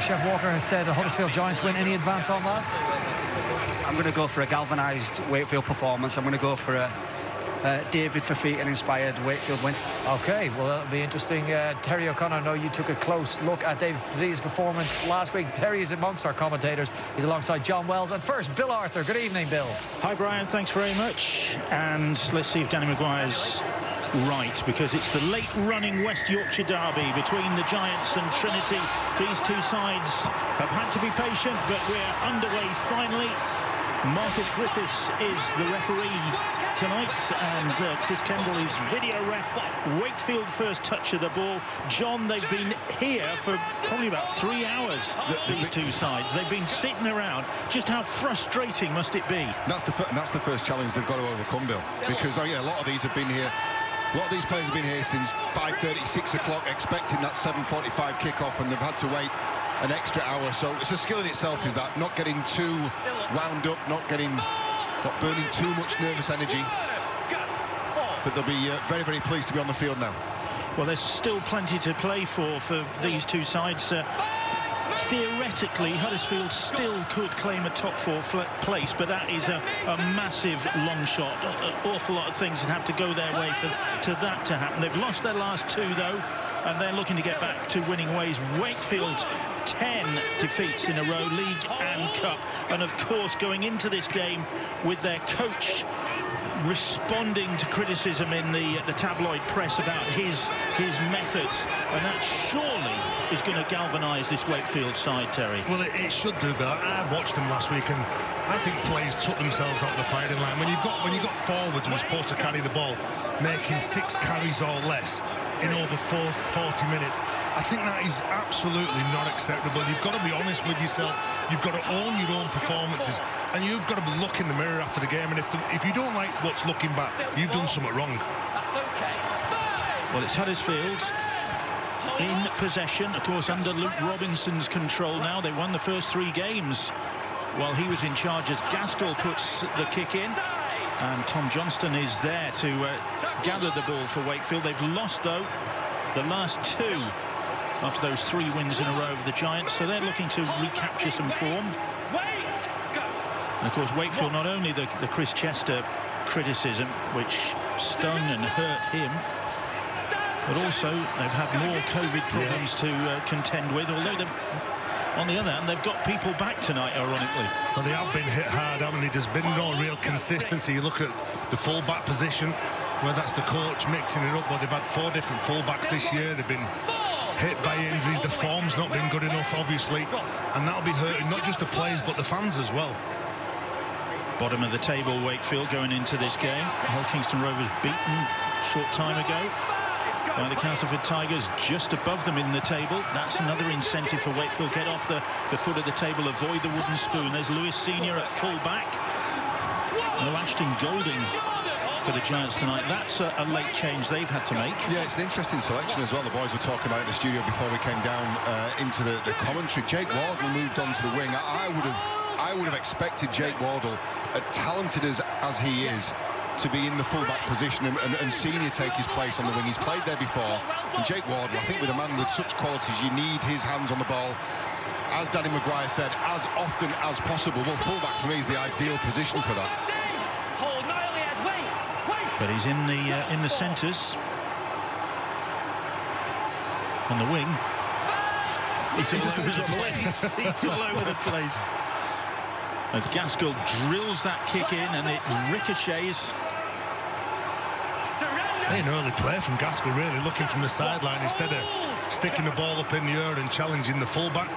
Chef Walker has said the Huddersfield Giants win. Any advance on that? I'm going to go for a galvanised Wakefield performance. I'm going to go for a David Fafita inspired Wakefield win. OK, well, that'll be interesting. Terry O'Connor, I know you took a close look at David Fafita's performance last week. Terry is amongst our commentators. He's alongside John Wells. And first, Bill Arthur. Good evening, Bill. Hi, Brian. Thanks very much. And let's see if Danny Maguire's right, because it's the late-running West Yorkshire derby between the Giants and Trinity. These two sides have had to be patient, but we're underway finally. Marcus Griffiths is the referee tonight, and Chris Kendall is video ref. Wakefield first touch of the ball. John, they've been here for probably about 3 hours, these two sides. They've been sitting around. Just how frustrating must it be? That's the first challenge they've got to overcome, Bill. Because, oh yeah, a lot of these have been here. A lot of these players have been here since 5:30, 6 o'clock, expecting that 7:45 kickoff, and they've had to wait an extra hour. So it's a skill in itself, is that not getting too wound up, not burning too much nervous energy. But they'll be very, very pleased to be on the field now. Well, there's still plenty to play for these two sides. Theoretically, Huddersfield still could claim a top 4 place, but that is a massive long shot. An awful lot of things that have to go their way for that to happen. They've lost their last 2, though, and they're looking to get back to winning ways. Wakefield, 10 defeats in a row, league and cup, and of course going into this game with their coach responding to criticism in the tabloid press about his methods, and that surely is going to galvanise this Wakefield side, Terry. Well, it should do, Bill. I watched them last week, and I think players took themselves out of the firing line. When you've got forwards who are supposed to carry the ball, making 6 carries or less in over 40 minutes, I think that is absolutely not acceptable. You've got to be honest with yourself. You've got to own your own performances, and you've got to look in the mirror after the game. And if you don't like what's looking back, you've done something wrong. Well, it's Huddersfield in possession, of course, under Luke Robinson's control now. They won the first 3 games while he was in charge, as Gaskell puts the kick in. And Tom Johnston is there to gather the ball for Wakefield. They've lost, though, the last 2 after those 3 wins in a row over the Giants, so they're looking to recapture some form. And of course, Wakefield, not only the Chris Chester criticism, which stung and hurt him, but also they've had more COVID problems to contend with, although on the other hand, they've got people back tonight, ironically. Well, they have been hit hard, haven't they? There's been no real consistency. You look at the full-back position, where that's the coach mixing it up. Well, they've had 4 different full-backs this year. They've been hit by injuries. The form's not been good enough, obviously, and that'll be hurting not just the players, but the fans as well. Bottom of the table, Wakefield, going into this game. Hull Kingston Rovers beaten a short time ago by the Castleford Tigers, just above them in the table. That's another incentive for Wakefield. Get off the foot of the table, avoid the wooden spoon. There's Lewis Senior at full back. No Ashton Golding for the Giants tonight. That's a late change they've had to make. Yeah, it's an interesting selection as well. The boys were talking about it in the studio before we came down into the commentary. Jake Wardle moved on to the wing. I would have expected Jake Wardle, as talented as he is, to be in the full-back position and Senior take his place on the wing. He's played there before, and Jake Wardle, I think with a man with such qualities, you need his hands on the ball, as Danny Maguire said, as often as possible. Well, full-back for me is the ideal position for that. But he's in the centres, on the wing. He's all over the place. He's all over the place. As Gaskell drills that kick in, and it ricochets. It's an early play from Gaskell, really, looking from the sideline instead of sticking the ball up in the air and challenging the fullback,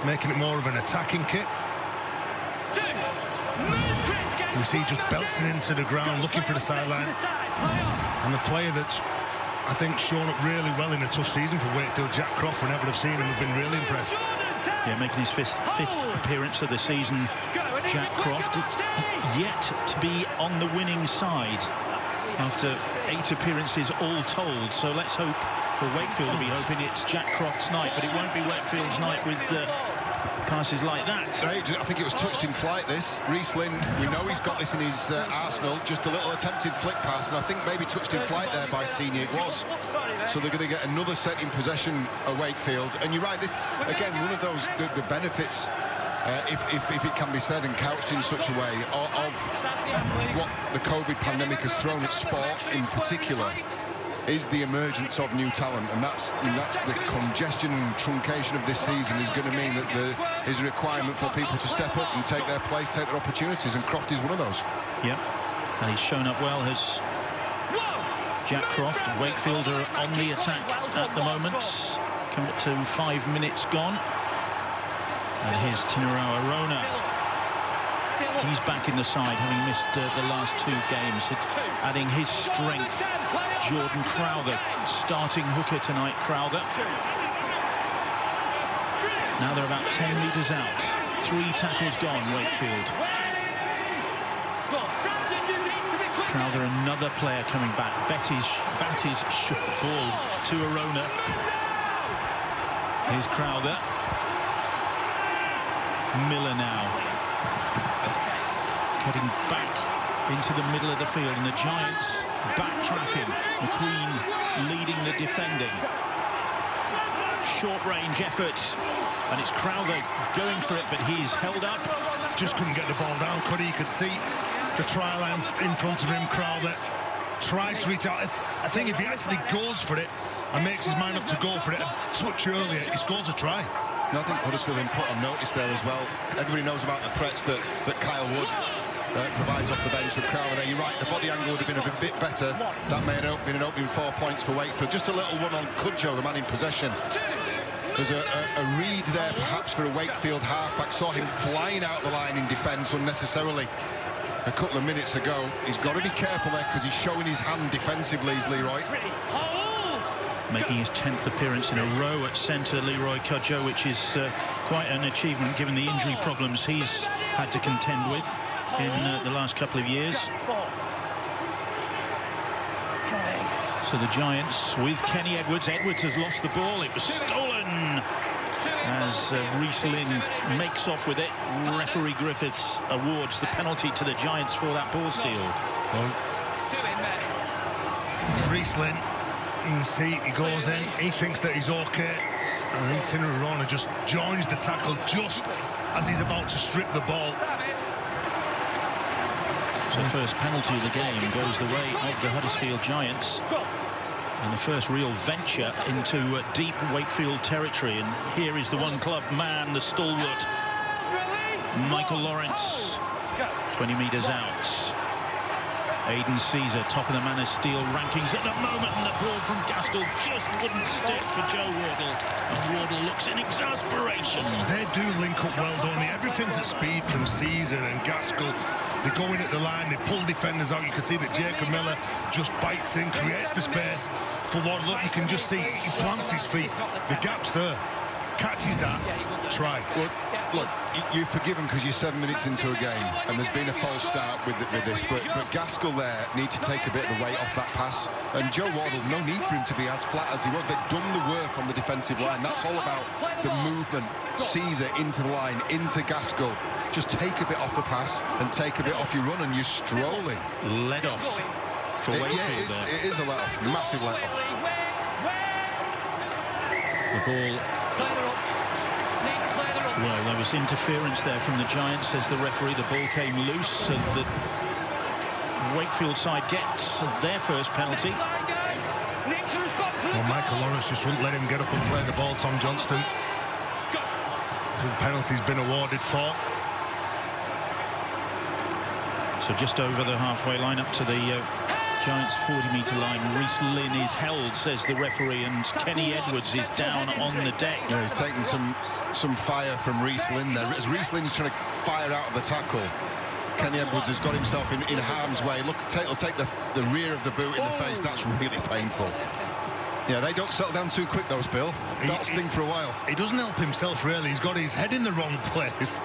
making it more of an attacking kick. You see, just belting into the ground, looking for the sideline. And the player that's, I think, shown up really well in a tough season for Wakefield, Jack Croft, whenever I've seen him, I've been really impressed. Yeah, making his fifth appearance of the season, Jack Croft, yet to be on the winning side after 8 appearances all told. So let's hope, well, Wakefield will be hoping it's Jack Croft's night, but it won't be Wakefield's night with passes like that. I think it was touched in flight, this. Reece Lynn, we know he's got this in his arsenal, just a little attempted flick pass, and I think maybe touched in flight there by Senior. It was. So they're going to get another set in possession at Wakefield. And you're right, this, again, one of those, the benefits, if it can be said and couched in such a way, of what the COVID pandemic has thrown at sport in particular, is the emergence of new talent, and that's the congestion and truncation of this season is going to mean that there is a requirement for people to step up and take their place, take their opportunities, and Croft is one of those. Yeah, and he's shown up well, has Jack Croft. Wakefield are on the attack at the moment. Come up to 5 minutes gone. And here's Tinarau Arona. He's back in the side, having missed the last 2 games, adding his strength. Jordan Crowther, starting hooker tonight, Crowther. Now they're about 10 metres out. 3 tackles gone, Wakefield. Crowther, another player coming back. Batty's ball to Arona. Here's Crowther. Miller now. Cutting back into the middle of the field, and the Giants backtracking. McQueen leading the defending. Short range effort, and it's Crowther going for it, but he's held up. Just couldn't get the ball down, could he? You could see the try line in front of him. Crowther tries to reach out. I think if he actually goes for it and makes his mind up to go for it a touch earlier, he scores a try. And I think Huddersfield have been put on notice there as well. Everybody knows about the threats that Kyle Wood provides off the bench with Crowther there. You're right, the body angle would have been a bit better. That may have been an opening 4 points for Wakefield. Just a little one on Cudjoe, the man in possession. There's a read there perhaps for a Wakefield halfback. Saw him flying out the line in defence unnecessarily a couple of minutes ago. He's got to be careful there because he's showing his hand defensively, is Leroy. Making his 10th appearance in a row at centre, Leroy Cudjoe, which is quite an achievement given the injury problems he's had to contend with in the last couple of years. So the Giants with Kenny Edwards. Edwards has lost the ball. It was stolen as Reece Lynn makes off with it. Referee Griffiths awards the penalty to the Giants for that ball steal. Reece Lynn, you can see he goes in, he thinks that he's okay, and then Tinarau just joins the tackle just as he's about to strip the ball. So the first penalty of the game goes the way of the Huddersfield Giants, and the first real venture into deep Wakefield territory. And here is the one club man, the stalwart Michael Lawrence, 20 metres out. Aidan Caesar, top of the Man of Steel rankings at the moment, and the ball from Gaskell just wouldn't stick for Joe Wardle, and Wardle looks in exasperation. They do link up well, don't they? Everything's at speed from Caesar and Gaskell. They go in at the line, they pull defenders out. You can see that Jacob Miller just bites in, creates the space for Wardle. Look, you can just see he plants his feet. The gap's there. Catches that. Try. Well, look, you're forgiven because you're 7 minutes into a game and there's been a false start with this, but Gaskell there need to take a bit of the weight off that pass, and Joe Wardle, no need for him to be as flat as he was. They've done the work on the defensive line. That's all about the movement. Caesar into the line, into Gaskell. Just take a bit off the pass and take a bit off your run, and you're strolling. Let off for Wakefield. Yeah, it is a let off, massive let off. The ball. Well, there was interference there from the Giants, says the referee. The ball came loose, and the Wakefield side gets their first penalty. Well, Michael Lawrence just wouldn't let him get up and play the ball, Tom Johnston. So the penalty's been awarded for. So just over the halfway line, up to the Giants' 40-metre line. Reece Lynn is held, says the referee, and Kenny Edwards is down on the deck. Yeah, he's taken some fire from Reece Lynn there. As Reece Lynn's trying to fire out of the tackle, Kenny Edwards has got himself in harm's way. Look, he'll take the rear of the boot in the face. That's really painful. Yeah, they don't settle down too quick, those, Bill. That'll sting for a while. He doesn't help himself, really. He's got his head in the wrong place,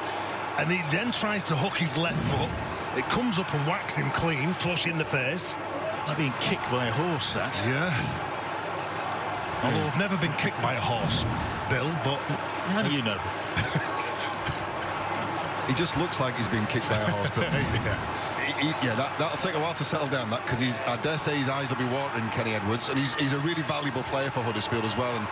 and he then tries to hook his left foot. It comes up and whacks him clean, flush in the face. Like being kicked by a horse, that. Yeah. Although I've never been kicked by a horse, Bill, but... How do you know? He just looks like he's been kicked by a horse, Bill. Yeah. Yeah, that'll take a while to settle down, that, because I dare say his eyes will be watering, Kenny Edwards, and he's a really valuable player for Huddersfield as well, and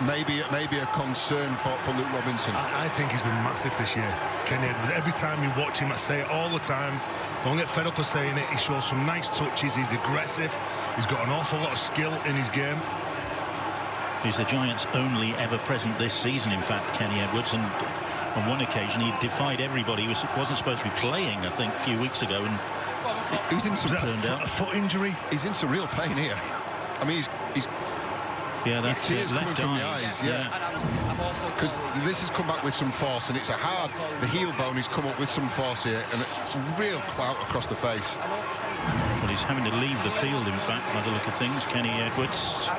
maybe a concern for Luke Robinson. I think he's been massive this year, Kenny Edwards. Every time you watch him, I say it all the time, don't get fed up of saying it, he shows some nice touches, he's aggressive, he's got an awful lot of skill in his game. He's the Giants' only ever present this season, in fact, Kenny Edwards, and on one occasion he defied everybody. He wasn't supposed to be playing, I think, a few weeks ago, and he's in some a foot injury. He's in some real pain here. I mean, he's yeah, that tears coming left from eye. the eyes, yeah. Because this has come back with some force, and it's the heel bone has come up with some force here, and it's real clout across the face. Well, he's having to leave the field, in fact, by the look of things, Kenny Edwards.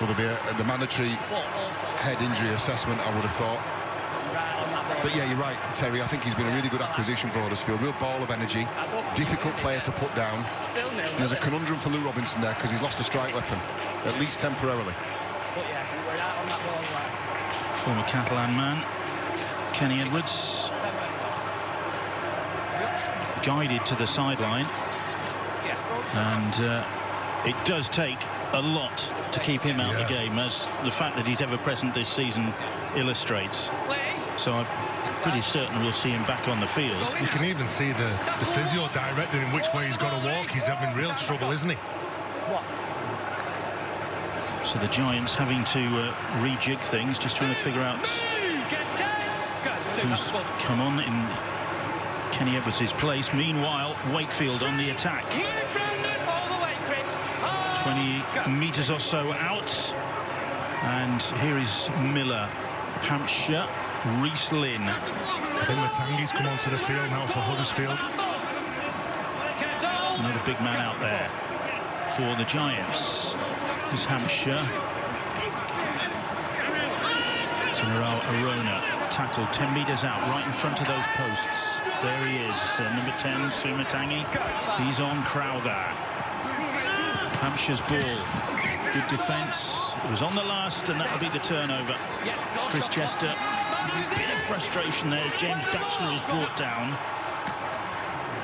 Will there be the mandatory head injury assessment, I would have thought. But yeah, you're right, Terry. I think he's been a really good acquisition for Huddersfield. Real ball of energy, difficult player to put down. And there's a conundrum for Luke Robinson there because he's lost a strike weapon, at least temporarily. Former Catalan man, Kenny Edwards, guided to the sideline, and it does take a lot to keep him out of the game, as the fact that he's ever present this season illustrates. So I'm pretty certain we'll see him back on the field. You can even see the physio directing in which way he's got to walk. He's having real trouble, isn't he? So the Giants having to rejig things, just trying to figure out who's come on in Kenny Edwards' place. Meanwhile, Wakefield on the attack. 20 metres or so out. And here is Miller, Hampshire, Reece Lynn. I think Matangi's come onto the field now for Huddersfield. Another big man out there for the Giants. Here's Hampshire. General Arona tackled 10 metres out, right in front of those posts. There he is, number 10, Sumatangi. He's on Crowther. Hampshire's ball. Good defence. It was on the last, and that'll be the turnover. Chris Chester. A bit of frustration there as James Batchelor is brought down.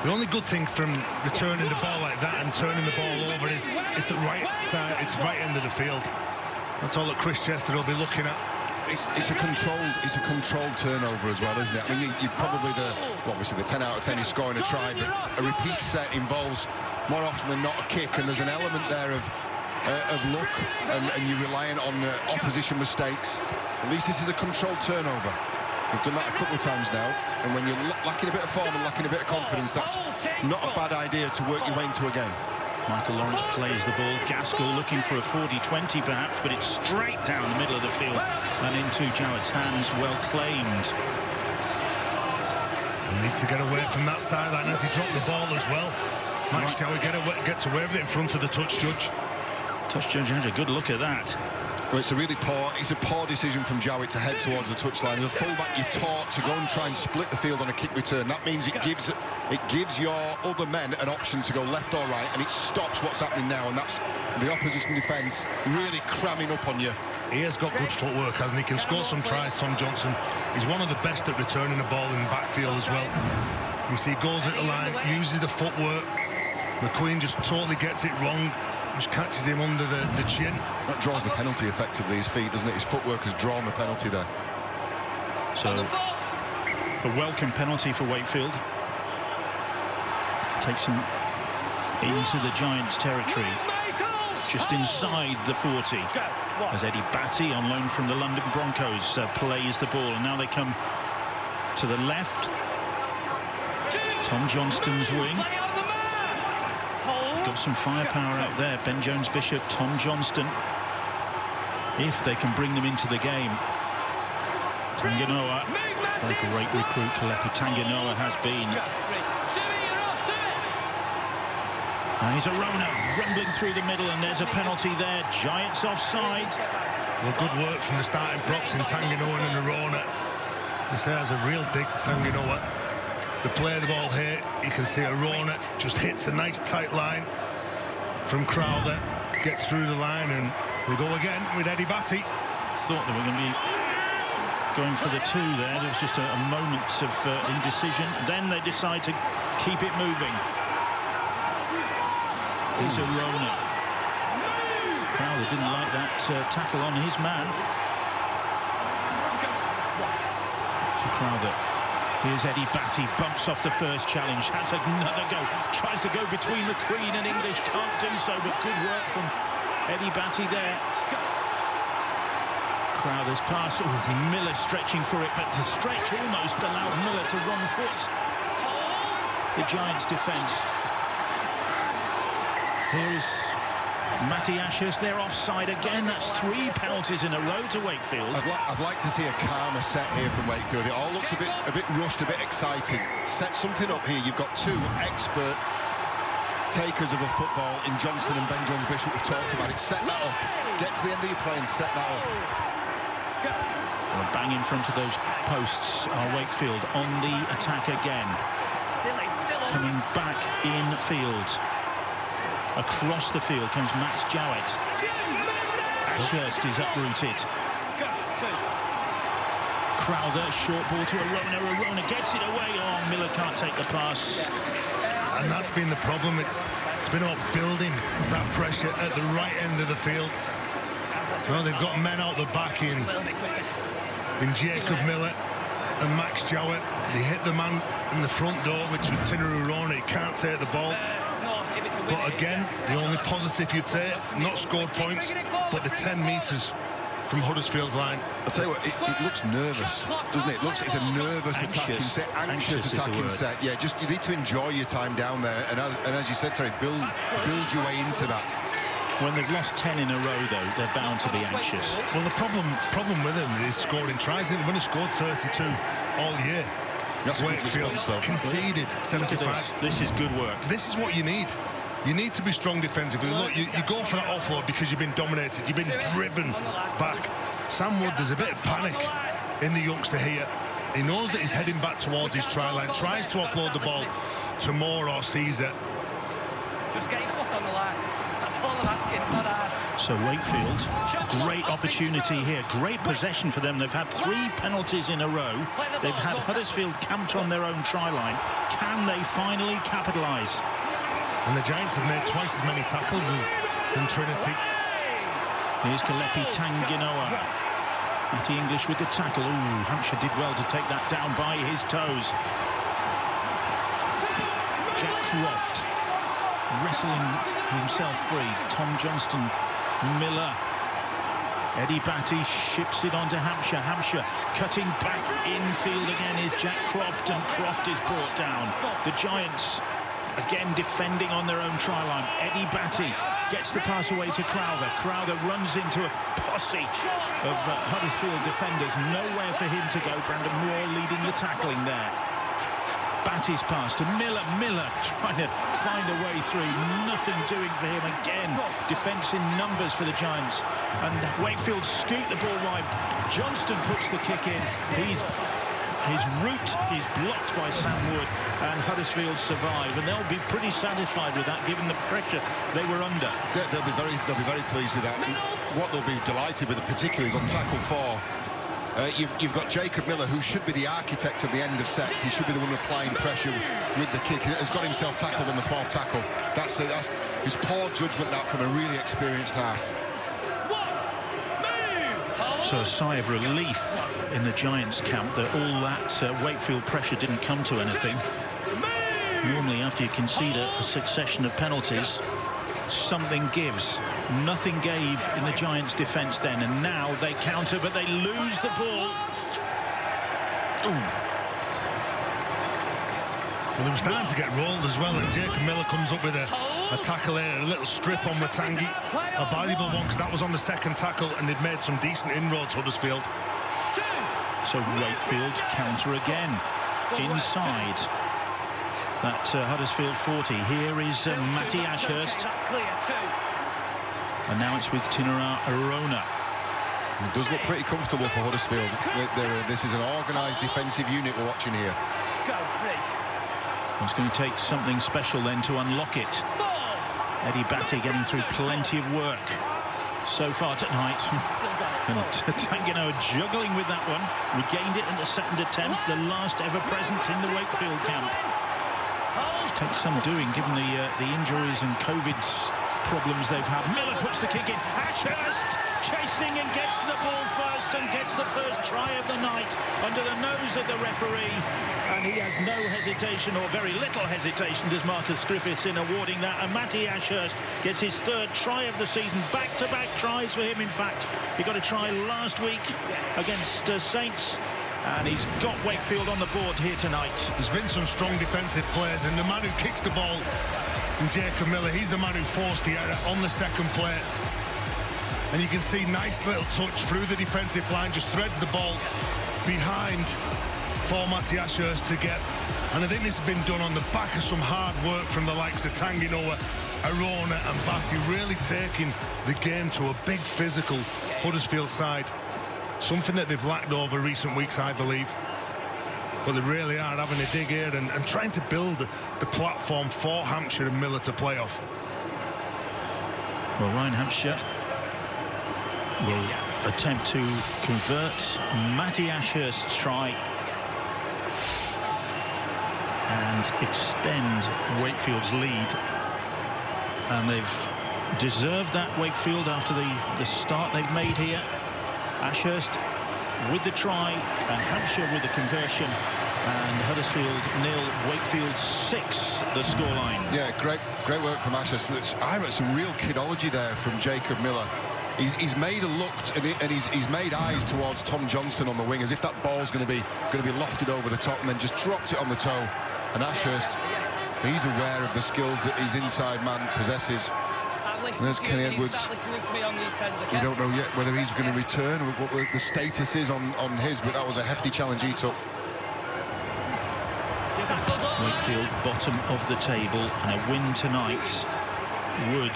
The only good thing from returning the ball like that and turning the ball over is the right side, it's right end of the field. That's all that Chris Chester will be looking at. It's a controlled turnover as well, isn't it? I mean, you probably obviously the 10 out of 10 is scoring a try, but a repeat set involves more often than not a kick, and there's an element there of luck, and you're relying on opposition mistakes. At least this is a controlled turnover. We've done that a couple of times now, and when you're lacking a bit of form and lacking a bit of confidence, that's not a bad idea to work your way into a game. Michael Lawrence plays the ball. Gaskell looking for a 40-20 perhaps, but it's straight down the middle of the field and into Jowett's hands. Well claimed. He needs to get away from that sideline as he dropped the ball as well. Max Jowett gets away with it in front of the touch judge. Touch judge had a good look at that. Well, it's a poor decision from Jowett to head towards the touchline. As a fullback, you're taught to go and try and split the field on a kick return. That means it gives your other men an option to go left or right, and it stops what's happening now, and that's the opposition defence really cramming up on you. He has got good footwork, hasn't he? Can score some tries, Tom Johnson. He's one of the best at returning the ball in the backfield as well. You see, goes at the line, uses the footwork. McQueen just totally gets it wrong. Just catches him under the chin. That draws the penalty effectively, his feet, doesn't it? His footwork has drawn the penalty there. So, a welcome penalty for Wakefield. Takes him into the Giants' territory, just inside the 40. As Eddie Batty, on loan from the London Broncos, plays the ball. And now they come to the left. Tom Johnston's wing. Got some firepower out there. Ben Jones-Bishop, Tom Johnston. If they can bring them into the game. Tanganoa, what a great recruit Kalepi Tanganoa has been. Now here's Arona rumbling through the middle, and there's a penalty there. Giants offside. Well, good work from the starting props in Tanganoa and Arona. This has a real dig, Tanganoa. The play of the ball here, you can see Arona just hits a nice tight line from Crowther, gets through the line, and we go again with Eddie Batty. Thought there were going to be going for the two there. There was just a moment of indecision. Then they decide to keep it moving. Here's Arona. Crowther didn't like that tackle on his man. So Crowther. Here's Eddie Batty, bumps off the first challenge, has another go, tries to go between McQueen and English, can't do so, but good work from Eddie Batty there. Crowther's pass, Miller stretching for it, but to stretch almost allowed Miller to run foot. The Giants' defence. Here's Matty Ashurst, they're offside again. That's 3 penalties in a row to Wakefield. I'd like to see a calmer set here from Wakefield. It all looked a bit rushed, a bit excited. Set something up here. You've got 2 expert takers of a football in Johnston and Ben Jones-Bishop. We've talked about it. Set that up. Get to the end of your play and set that up. Well, bang in front of those posts are Wakefield on the attack again. Coming back in field. Across the field comes Max Jowett. Ashurst is uprooted. Crowther, short ball to Arona. Arona gets it away. Oh, Miller can't take the pass. And that's been the problem. It's been about building that pressure at the right end of the field. So they've got men out the back in Jacob Miller and Max Jowett. They hit the man in the front door, which was Arona. He can't take the ball. But again, the only positive you'd say, not scored points, but the 10 metres from Huddersfield's line. I'll tell you what, it looks nervous, doesn't it? It's a nervous attacking set, anxious attacking set. Yeah, just you need to enjoy your time down there, and as you said, Terry, build your way into that. When they've lost 10 in a row, though, they're bound to be anxious. Well, the problem with them is scoring tries. They've only scored 32 all year. That's Wakefield conceded 75. This is good work. This is what you need. You need to be strong defensively. Look, you go for that offload because you've been dominated. You've been driven back. Sam Wood, there's a bit of panic in the youngster here. He knows that he's heading back towards his try line. Tries to offload the ball to Moore or Caesar. Just get your foot on the line. That's all I'm asking. Not hard. So Wakefield, great opportunity here. Great possession for them. They've had 3 penalties in a row. They've had Huddersfield camped on their own try line. Can they finally capitalise? And the Giants have made twice as many tackles than Trinity. Here's Kalepi Tanginoa. Matty English with the tackle. Ooh, Hampshire did well to take that down by his toes. Jack Croft wrestling himself free. Tom Johnston, Miller. Eddie Batty ships it onto Hampshire. Hampshire cutting back infield again is Jack Croft, and Croft is brought down. The Giants again defending on their own try line. Eddie Batty gets the pass away to Crowther. Crowther runs into a posse of Huddersfield defenders. Nowhere for him to go. Brandon Moore leading the tackling there. Batty's pass to Miller. Miller trying to find a way through. Nothing doing for him again. Defence in numbers for the Giants. And Wakefield scoot the ball wide. Johnston puts the kick in. His route is blocked by Sam Wood, and Huddersfield survive, and they'll be pretty satisfied with that, given the pressure they were under. They'll be very pleased with that. What they'll be delighted with, particularly, is on tackle 4. You've got Jacob Miller, who should be the architect of the end of sets. He should be the one applying pressure with the kick. He has got himself tackled on the 4th tackle. That's his poor judgment, that, from a really experienced half. So a sigh of relief in the Giants camp that all that Wakefield pressure didn't come to anything. Normally, after you concede a succession of penalties, something gives. Nothing gave in the Giants' defence then, and now they counter, but they lose the ball. Ooh. Well, they were starting to get rolled as well, and Jacob Miller comes up with a tackle here, a little strip on Watangi, a valuable one, because that was on the 2nd tackle, and they'd made some decent inroads, Huddersfield. So Wakefield counter again, inside that Huddersfield 40. Here is Matty Ashurst. And now it's with Tinara Arona. It does look pretty comfortable for Huddersfield. This is an organised defensive unit we're watching here. It's going to take something special then to unlock it. Eddie Batty getting through plenty of work. so far tonight. And Tangino juggling with that one. Regained it in the second attempt, the last ever present in the Wakefield camp. It takes some doing given the injuries and COVID problems they've had. Miller puts the kick in. Ashurst chasing and gets the ball first and gets the first try of the night under the nose of the referee. And he has no hesitation, or very little hesitation, does Marcus Griffiths, in awarding that. And Matty Ashurst gets his third try of the season. Back-to-back tries for him, in fact. He got a try last week against Saints. And he's got Wakefield on the board here tonight. There's been some strong defensive players, and the man who kicks the ball, and Jacob Miller, he's the man who forced the error on the second play. And you can see nice little touch through the defensive line, just threads the ball behind for Matty Ashurst to get. And I think this has been done on the back of some hard work from the likes of Tanginoa, Arona and Batty, really taking the game to a big physical Huddersfield side. Something that they've lacked over recent weeks, I believe. But they really are having a dig here and trying to build the platform for Hampshire and Miller to play off. Well, Ryan Hampshire will attempt to convert Matty Ashurst's try and extend Wakefield's lead. And they've deserved that, Wakefield, after the start they've made here. Ashurst with the try and Hampshire with the conversion. And Huddersfield 0, Wakefield 6, the scoreline. Yeah, great work from Ashurst. I read some real kidology there from Jacob Miller. He's made a look and he's made eyes towards Tom Johnston on the wing, as if that ball's going to be lofted over the top, and then just dropped it on the toe. And Ashurst, he's aware of the skills that his inside man possesses. And there's Kenny Edwards. We don't know yet whether he's going to return or what the status is on his, but that was a hefty challenge he took. Wakefield bottom of the table, and a win tonight would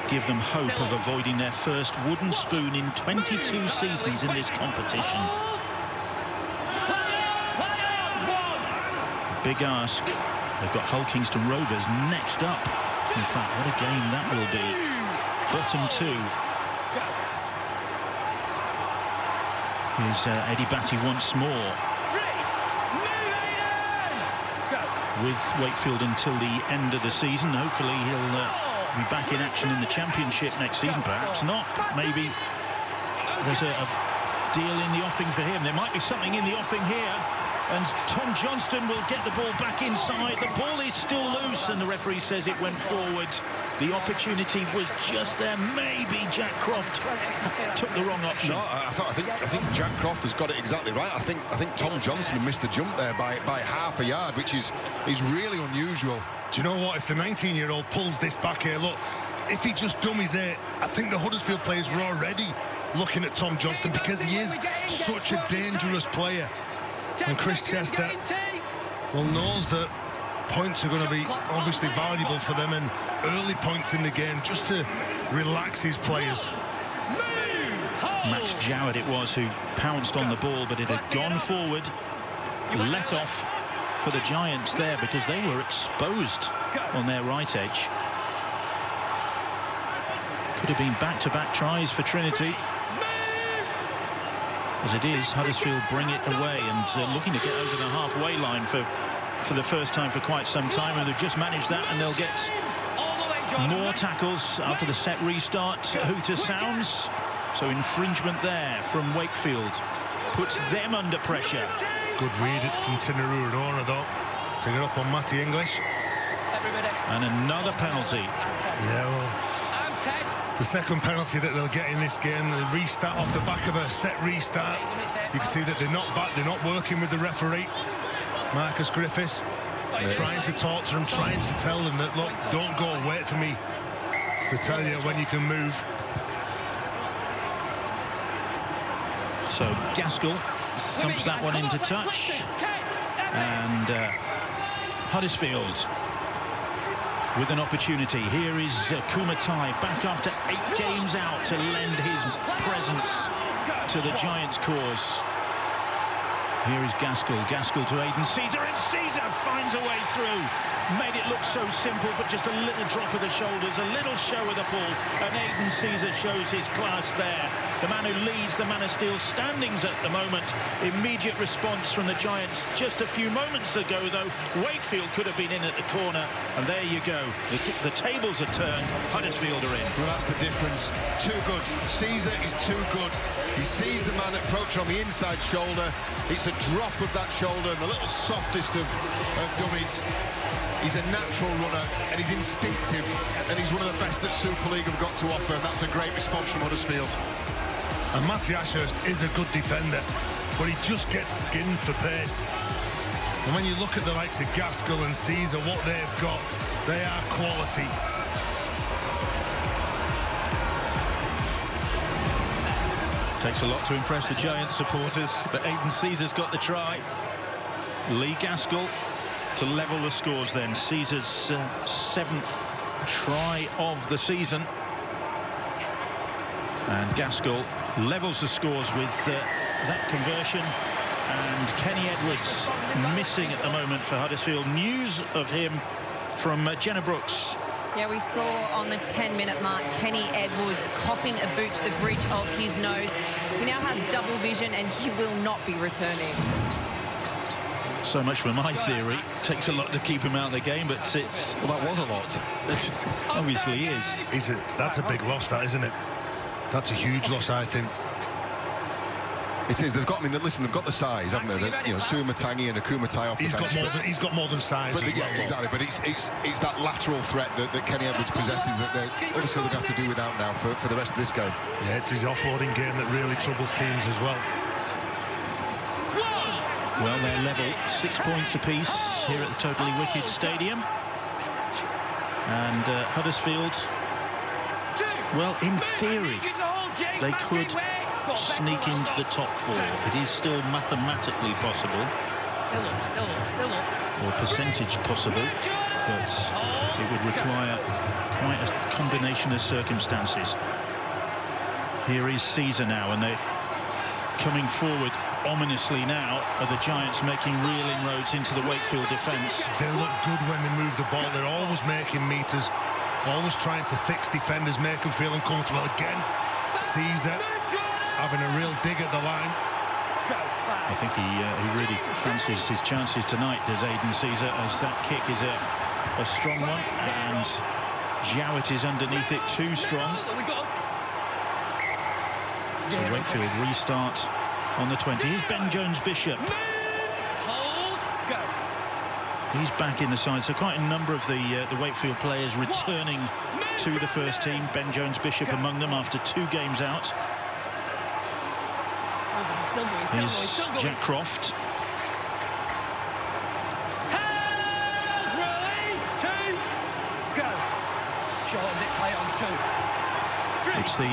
give them hope of avoiding their first wooden spoon in 22 seasons in this competition. Big ask. They've got Hull Kingston Rovers next up. In fact, what a game that will be. Bottom two. Here's Eddie Batty once more. With Wakefield until the end of the season. Hopefully he'll be back in action in the Championship next season. Perhaps not. Maybe there's a deal in the offing for him. There might be something in the offing here. And Tom Johnston will get the ball back inside. The ball is still loose, and the referee says it went forward. The opportunity was just there. Maybe Jack Croft took the wrong option. No, I think Jack Croft has got it exactly right. I think Tom Johnston missed the jump there by half a yard, which is really unusual. Do you know what? If the 19-year-old pulls this back here, look, if he just dummies it, I think the Huddersfield players were already looking at Tom Johnston, because he is such a dangerous player. And Chris Chester, well, knows that points are going to be obviously valuable for them, and early points in the game just to relax his players. Max Jowett it was who pounced on the ball, but it had gone forward. Let off for the Giants there because they were exposed on their right edge. Could have been back-to-back tries for Trinity. As it is, Huddersfield bring it away and looking to get over the halfway line for the first time for quite some time, and they've just managed that, and they'll get more tackles after the set restart. Hooter sounds, so infringement there from Wakefield puts them under pressure. Good read it from Tinaru Arona though, to get up on Matty English. And another penalty. Yeah, well, the second penalty that they'll get in this game, the restart off the back of a set restart. You can see that they're not back, they're not working with the referee, Marcus Griffiths, trying to talk to them, trying to tell them that, look, don't go, wait for me to tell you when you can move. So Gaskell thumps that one into touch, and Huddersfield with an opportunity. Here is Kumatai back after 8 games out to lend his presence to the Giants' cause. Here is Gaskell. Gaskell to Aidan Caesar, and Caesar finds a way through. Made it look so simple, but just a little drop of the shoulders, a little show of the ball, and Aidan Caesar shows his class there. The man who leads, the man who steals standings at the moment. Immediate response from the Giants just a few moments ago, though. Wakefield could have been in at the corner, and there you go. The tables are turned. Huddersfield are in. Well, that's the difference. Too good. Caesar is too good. He sees the man approach on the inside shoulder. It's a drop of that shoulder, the little softest of dummies. He's a natural runner, and he's instinctive, and he's one of the best that Super League have got to offer, and that's a great response from Huddersfield. And Matty Ashurst is a good defender, but he just gets skinned for pace. And when you look at the likes of Gaskell and Caesar, what they've got, they are quality. Takes a lot to impress the Giants supporters, but Aidan Caesar's got the try. Lee Gaskell to level the scores then. Caesar's 7th try of the season. And Gaskell levels the scores with that conversion. And Kenny Edwards missing at the moment for Huddersfield. News of him from Jenna Brooks. Yeah, we saw on the 10-minute mark Kenny Edwards copping a boot to the bridge of his nose. He now has double vision and he will not be returning. So much for my theory. Takes a lot to keep him out of the game, but it's... Well, that was a lot. It obviously is. That's a big loss, that, isn't it? That's a huge loss, I think. It is. They've got. I mean, listen. They've got the size, haven't they? You know, Sumatangi and Akuma tie off. He's got more than size. But yeah, exactly. But it's that lateral threat that Kenny Edwards possesses that they're obviously going to have to do without now for the rest of this game. Yeah, it's his offloading game that really troubles teams as well. Well, they're level, 6 points apiece here at the Totally Wicked Stadium. And Huddersfield, well, in theory, they could sneak into the top 4. It is still mathematically possible, or percentage possible, but it would require quite a combination of circumstances. Here is Caesar now, and they're coming forward ominously now. Are the Giants making real inroads into the Wakefield defence? They look good when they move the ball. They're always making meters, always trying to fix defenders, make them feel uncomfortable. Again, Caesar having a real dig at the line. I think he really fancies his chances tonight, does Aidan Caesar, as that kick is a strong one, and Jowett is underneath it, too strong. So Wakefield restart on the 20. Here's Ben Jones-Bishop. He's back in the side, so quite a number of the Wakefield players returning to the first team. Ben Jones-Bishop among them after 2 games out. Here's Jack Croft. It's the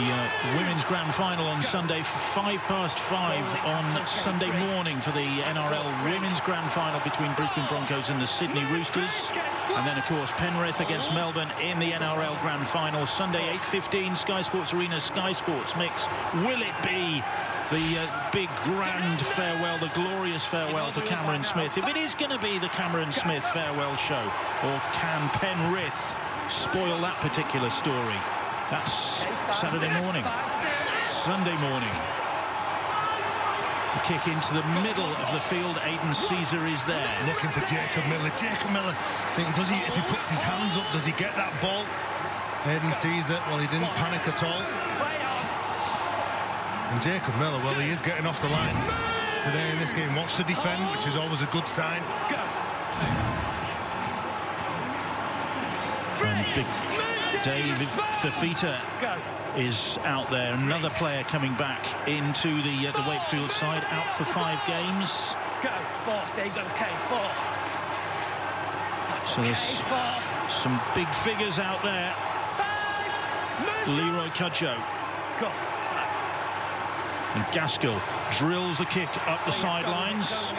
women's grand final on Sunday, 5:05 on Sunday morning for the NRL women's grand final between Brisbane Broncos and the Sydney Roosters. And then, of course, Penrith against Melbourne in the NRL grand final, Sunday 8:15, Sky Sports Arena, Sky Sports Mix. Will it be the big grand farewell, the glorious farewell for Cameron Smith? If it is going to be the Cameron Smith farewell show, or can Penrith spoil that particular story? That's Saturday morning. Sunday morning. The kick into the middle of the field. Aidan Caesar is there. Looking for Jacob Miller. Jacob Miller, does he, if he puts his hands up, does he get that ball? Aidan Caesar, well, he didn't panic at all. And Jacob Miller, well, he is getting off the line today in this game. Wants to defend, which is always a good sign. And big Dave Fafita is out there. Another player coming back into the Wakefield side, out for 5 games. So there's some big figures out there. Leroy Cudjoe. And Gaskell drills the kick up the sidelines.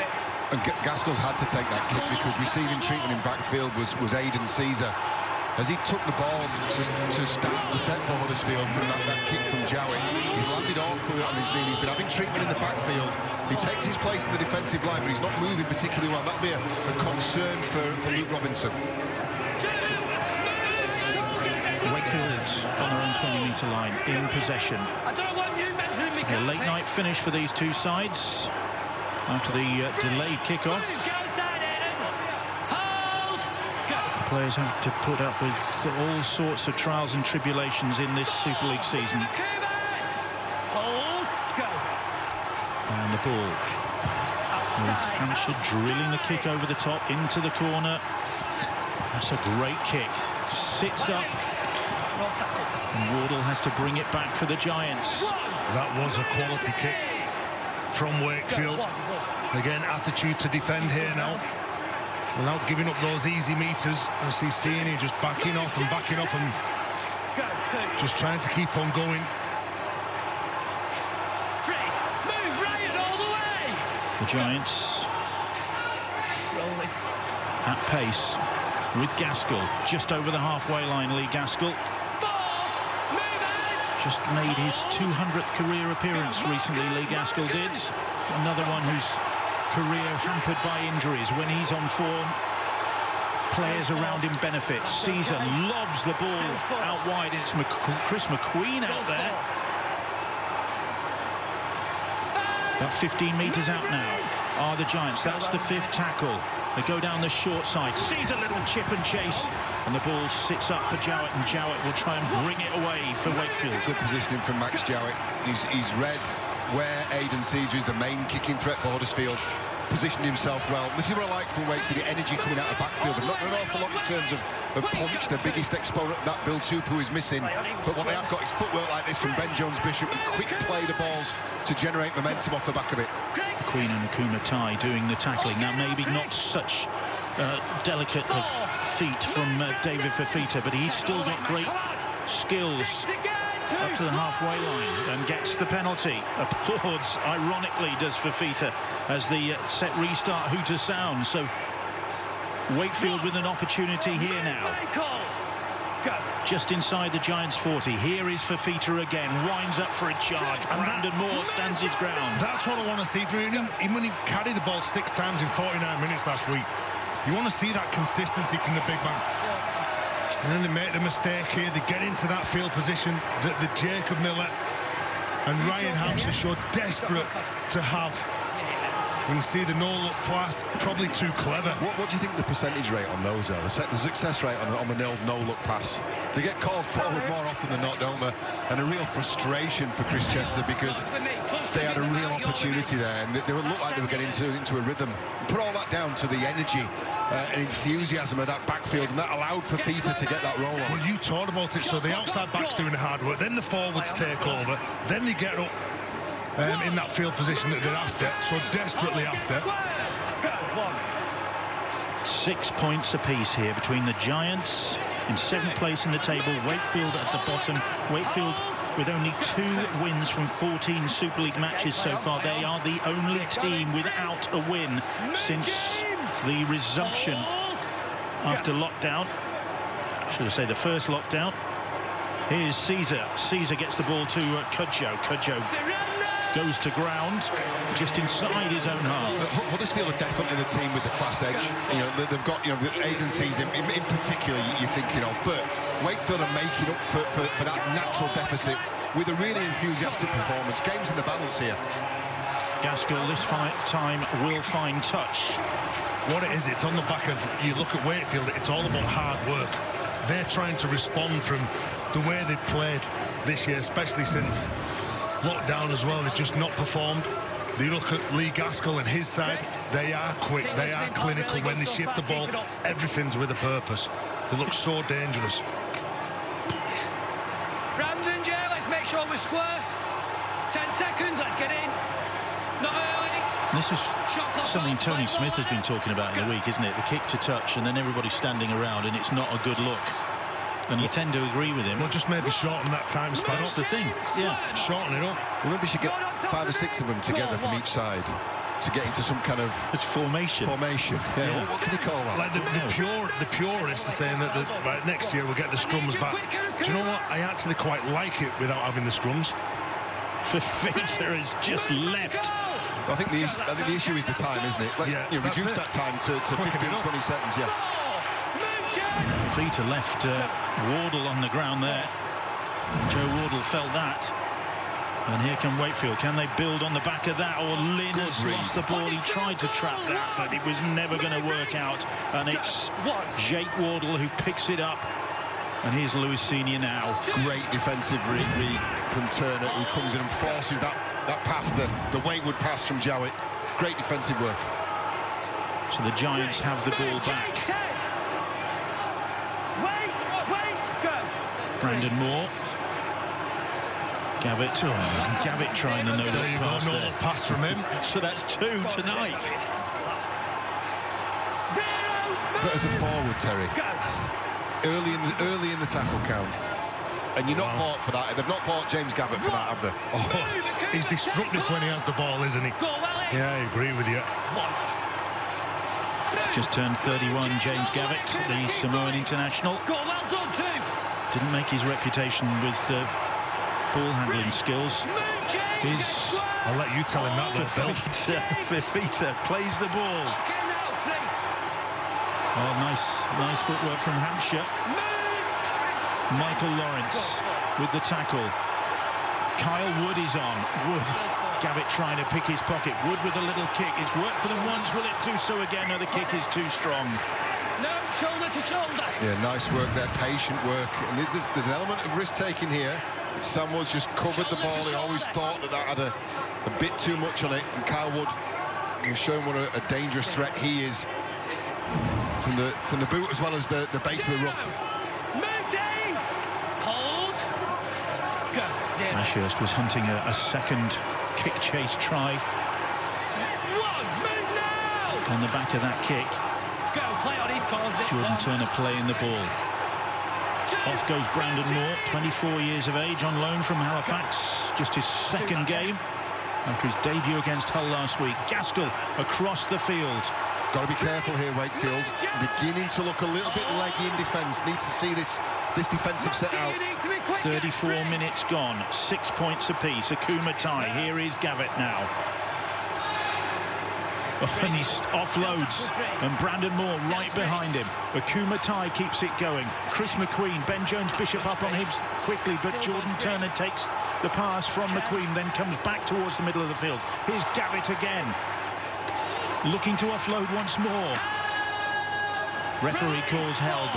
And Gaskell's had to take that kick because receiving treatment in backfield was Aidan Caesar. As he took the ball to start the set for Huddersfield from that kick from Jowett, he's landed awkwardly on his knee. He's been having treatment in the backfield. He takes his place in the defensive line. but he's not moving particularly well. That'll be a concern for Luke Robinson. Wakefield on their own 20-metre line, in possession. A late-night finish for these two sides after the delayed kickoff. The players have to put up with all sorts of trials and tribulations in this Super League season. And the ball. With Hampshire drilling the kick over the top into the corner. That's a great kick. Sits up. And Wardle has to bring it back for the Giants. That was a quality kick from Wakefield. Again, attitude to defend here now, without giving up those easy meters. As he's seeing here, just backing off and just trying to keep on going. The Giants at pace with Gaskell just over the halfway line. Lee Gaskell just made his 200th career appearance recently. Lee Gaskell did. Another one whose career hampered by injuries. When he's on form, players around him benefit. Caesar lobs the ball out wide. It's Chris McQueen out there. About 15 metres out now are the Giants. That's the 5th tackle. They go down the short side. Sees a little chip and chase, and the ball sits up for Jowett, and Jowett will try and bring it away for Wakefield. Good positioning from Max Jowett. He's read where Aidan Caesar is the main kicking threat for Huddersfield. Positioned himself well. This is what I like from Wakefield, the energy coming out of backfield. They've not done an awful lot in terms of punch. The biggest exponent of that, Bill Tupou, is missing. But what they have got is footwork like this from Ben Jones-Bishop and quick play the balls to generate momentum off the back of it. Queen and Akuma Tai doing the tackling. Now, maybe not such delicate of feet from David Fafita, but he's still got great skills up to the halfway line and gets the penalty. Applauds, ironically, does Fafita as the set restart hooter sounds. So Wakefield with an opportunity here now. Just inside the Giants' 40. Here is Fafita again. Winds up for a charge. And Brandon Moore stands his ground. That's what I want to see from him. Even when he carried the ball 6 times in 49 minutes last week, you want to see that consistency from the big man. And then they make the mistake here. They get into that field position that the Jacob Miller and Ryan Hampshire showed desperate to have. You can see the no-look pass, probably too clever. What do you think the percentage rate on those are? The success rate on the no-look pass? They get called forward more often than not, don't they? And a real frustration for Chris Chester, because they had a real opportunity there, and they looked like they were getting into a rhythm. Put all that down to the energy and enthusiasm of that backfield, and that allowed Fafita to get that roll on. Well, you talked about it. So the outside back's doing the hard work, then the forwards take over, then they get up in that field position that they're after, so desperately after. 6 points apiece here between the Giants in 7th place in the table, Wakefield at the bottom. Wakefield with only 2 wins from 14 Super League matches so far. They are the only team without a win since the resumption after lockdown. Should I say the first lockdown? Here's Caesar. Caesar gets the ball to Cudjoe. Cudjoe goes to ground just inside his own half. Huddersfield are definitely the team with the class edge. You know, they've got, you know, the Aidan Caesar in particular you're thinking of, but Wakefield are making up for that natural deficit with a really enthusiastic performance. Game's in the balance here. Gaskell this time will find touch. What it is, it's on the back of, you look at Wakefield, it's all about hard work. They're trying to respond from the way they've played this year, especially since lockdown as well. They've just not performed. You look at Lee Gaskell and his side, they are quick, they are clinical. When they shift the ball, everything's with a purpose. They look so dangerous. Brandon, Jay, let's make sure we're square. 10 seconds, let's get in. Not early. This is something Tony Smith has been talking about in the week, isn't it? The kick to touch and then everybody standing around, and it's not a good look. And you tend to agree with him. Well, just maybe shorten that time span. That's the thing, yeah. Shorten it up. Well, maybe we should get 5 or 6 of them together from each side to get into some kind of... It's formation. Formation. Yeah. Yeah. What can you call that? Like the purists are saying that right, next year we'll get the scrums back. Do you know what? I actually quite like it without having the scrums. Fafita has just left I think the issue is the time, isn't it? Let's reduce that time to 15-20 seconds. Yeah. Fifita left Wardle on the ground there. Joe Wardle felt that. And here come Wakefield. Can they build on the back of that? Or Lynn has lost the ball. He tried to trap that, but it was never going to work out. And it's Jake Wardle who picks it up. And here's Lewis Senior now. Great defensive read from Turner, who comes in and forces that pass, the Wakewood pass from Jowett. Great defensive work. So the Giants have the ball back. Wait, go. Brandon Moore. Gavitt trying the no-look pass there. No-look pass from him. So that's 2 tonight. But as a forward, Terry, early in the tackle count, and you're not bought for that. They've not bought James Gavitt for that, have they? Oh, he's disruptive when he has the ball, isn't he? Yeah, I agree with you. Just turned 31, James Gavitt, the Samoan international. Didn't make his reputation with ball handling skills. I'll let you tell him that, though, Bill. Fifita plays the ball. Oh, nice footwork from Hampshire. Michael Lawrence with the tackle. Kyle Wood is on. Wood. Gavitt trying to pick his pocket. Wood with a little kick. It's worked for them once. Will it do so again? No, the kick is too strong. No, shoulder to shoulder. Yeah, nice work there. Patient work. And there's an element of risk-taking here. Sam Woods just covered the ball. He always thought that had a bit too much on it. And Kyle Wood, he's shown what a dangerous threat he is from the boot as well as the base of the ruck. Move, Dave. Hold. Go. Ashurst was hunting a second kick chase try. Move now. On the back of that kick. Go, play on his calls. Jordan Turner playing the ball. Off goes Brandon Moore, 24 years of age, on loan from Halifax. Just his second game after his debut against Hull last week. Gaskell across the field. Got to be careful here, Wakefield. Beginning to look a little bit leggy in defence. Needs to see this defensive set out. 34 minutes gone, 6 points apiece. Akuma tie. Here is Gavitt now. And he offloads, and Brandon Moore right behind him. Akuma Tai keeps it going. Chris McQueen, Ben Jones-Bishop up on him quickly, but Jordan Turner takes the pass from McQueen, then comes back towards the middle of the field. Here's Gavitt again, looking to offload once more. Referee calls held.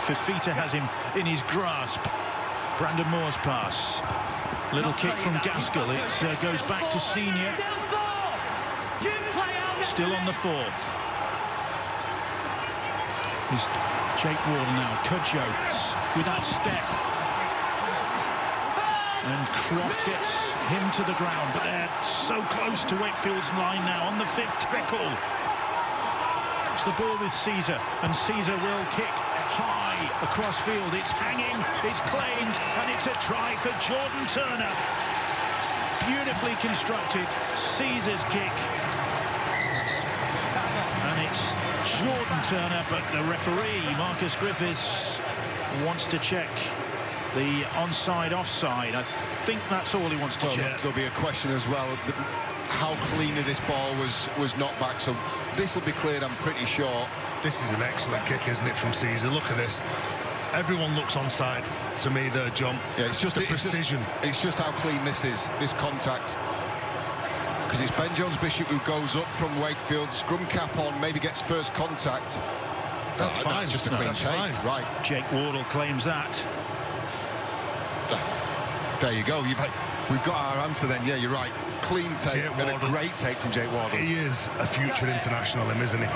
Fifita has him in his grasp. Brandon Moore's pass. Little kick from Gaskell. It goes back to Senior. Still on the fourth. Here's Jake Wardle now. Cudjoe with that step. And Croft gets him to the ground, but they're so close to Wakefield's line now on the fifth tackle. It's the ball with Caesar, and Caesar will kick high across field. It's hanging, it's claimed, and it's a try for Jordan Turner. Beautifully constructed. Caesar's kick. And it's Jordan Turner, but the referee, Marcus Griffiths, wants to check the onside offside. I think that's all he wants to check. There'll be a question as well, how cleanly this ball was knocked back, so this will be cleared, I'm pretty sure. This is an excellent kick, isn't it, from Caesar? Look at this. Everyone looks onside to me there, John. Yeah, it's just the precision. It's just how clean this is, this contact. Because it's Ben Jones-Bishop who goes up from Wakefield, scrum cap on, maybe gets first contact. That's fine. That's just a clean take. Fine. Right. Jake Wardle claims that. There you go. We've got our answer then. Yeah, you're right. Clean take and a great take from Jake Wardle. He is a future international, isn't he?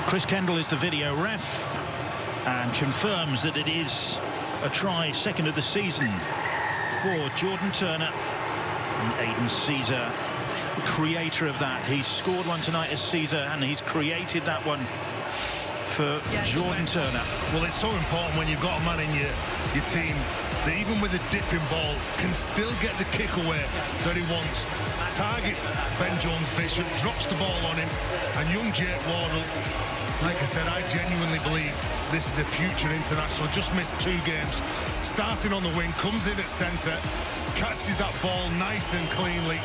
Chris Kendall is the video ref and confirms that it is a try, second of the season for Jordan Turner. And Aidan Caesar, creator of that. He's scored one tonight as Caesar, and he's created that one for Jordan Turner. Well, it's so important when you've got a man in your team that even with a dipping ball can still get the kick away that he wants. Targets Ben Jones-Bishop, drops the ball on him, and young Jake Wardle, like I said, I genuinely believe this is a future international. Just missed 2 games. Starting on the wing, comes in at centre, catches that ball nice and cleanly,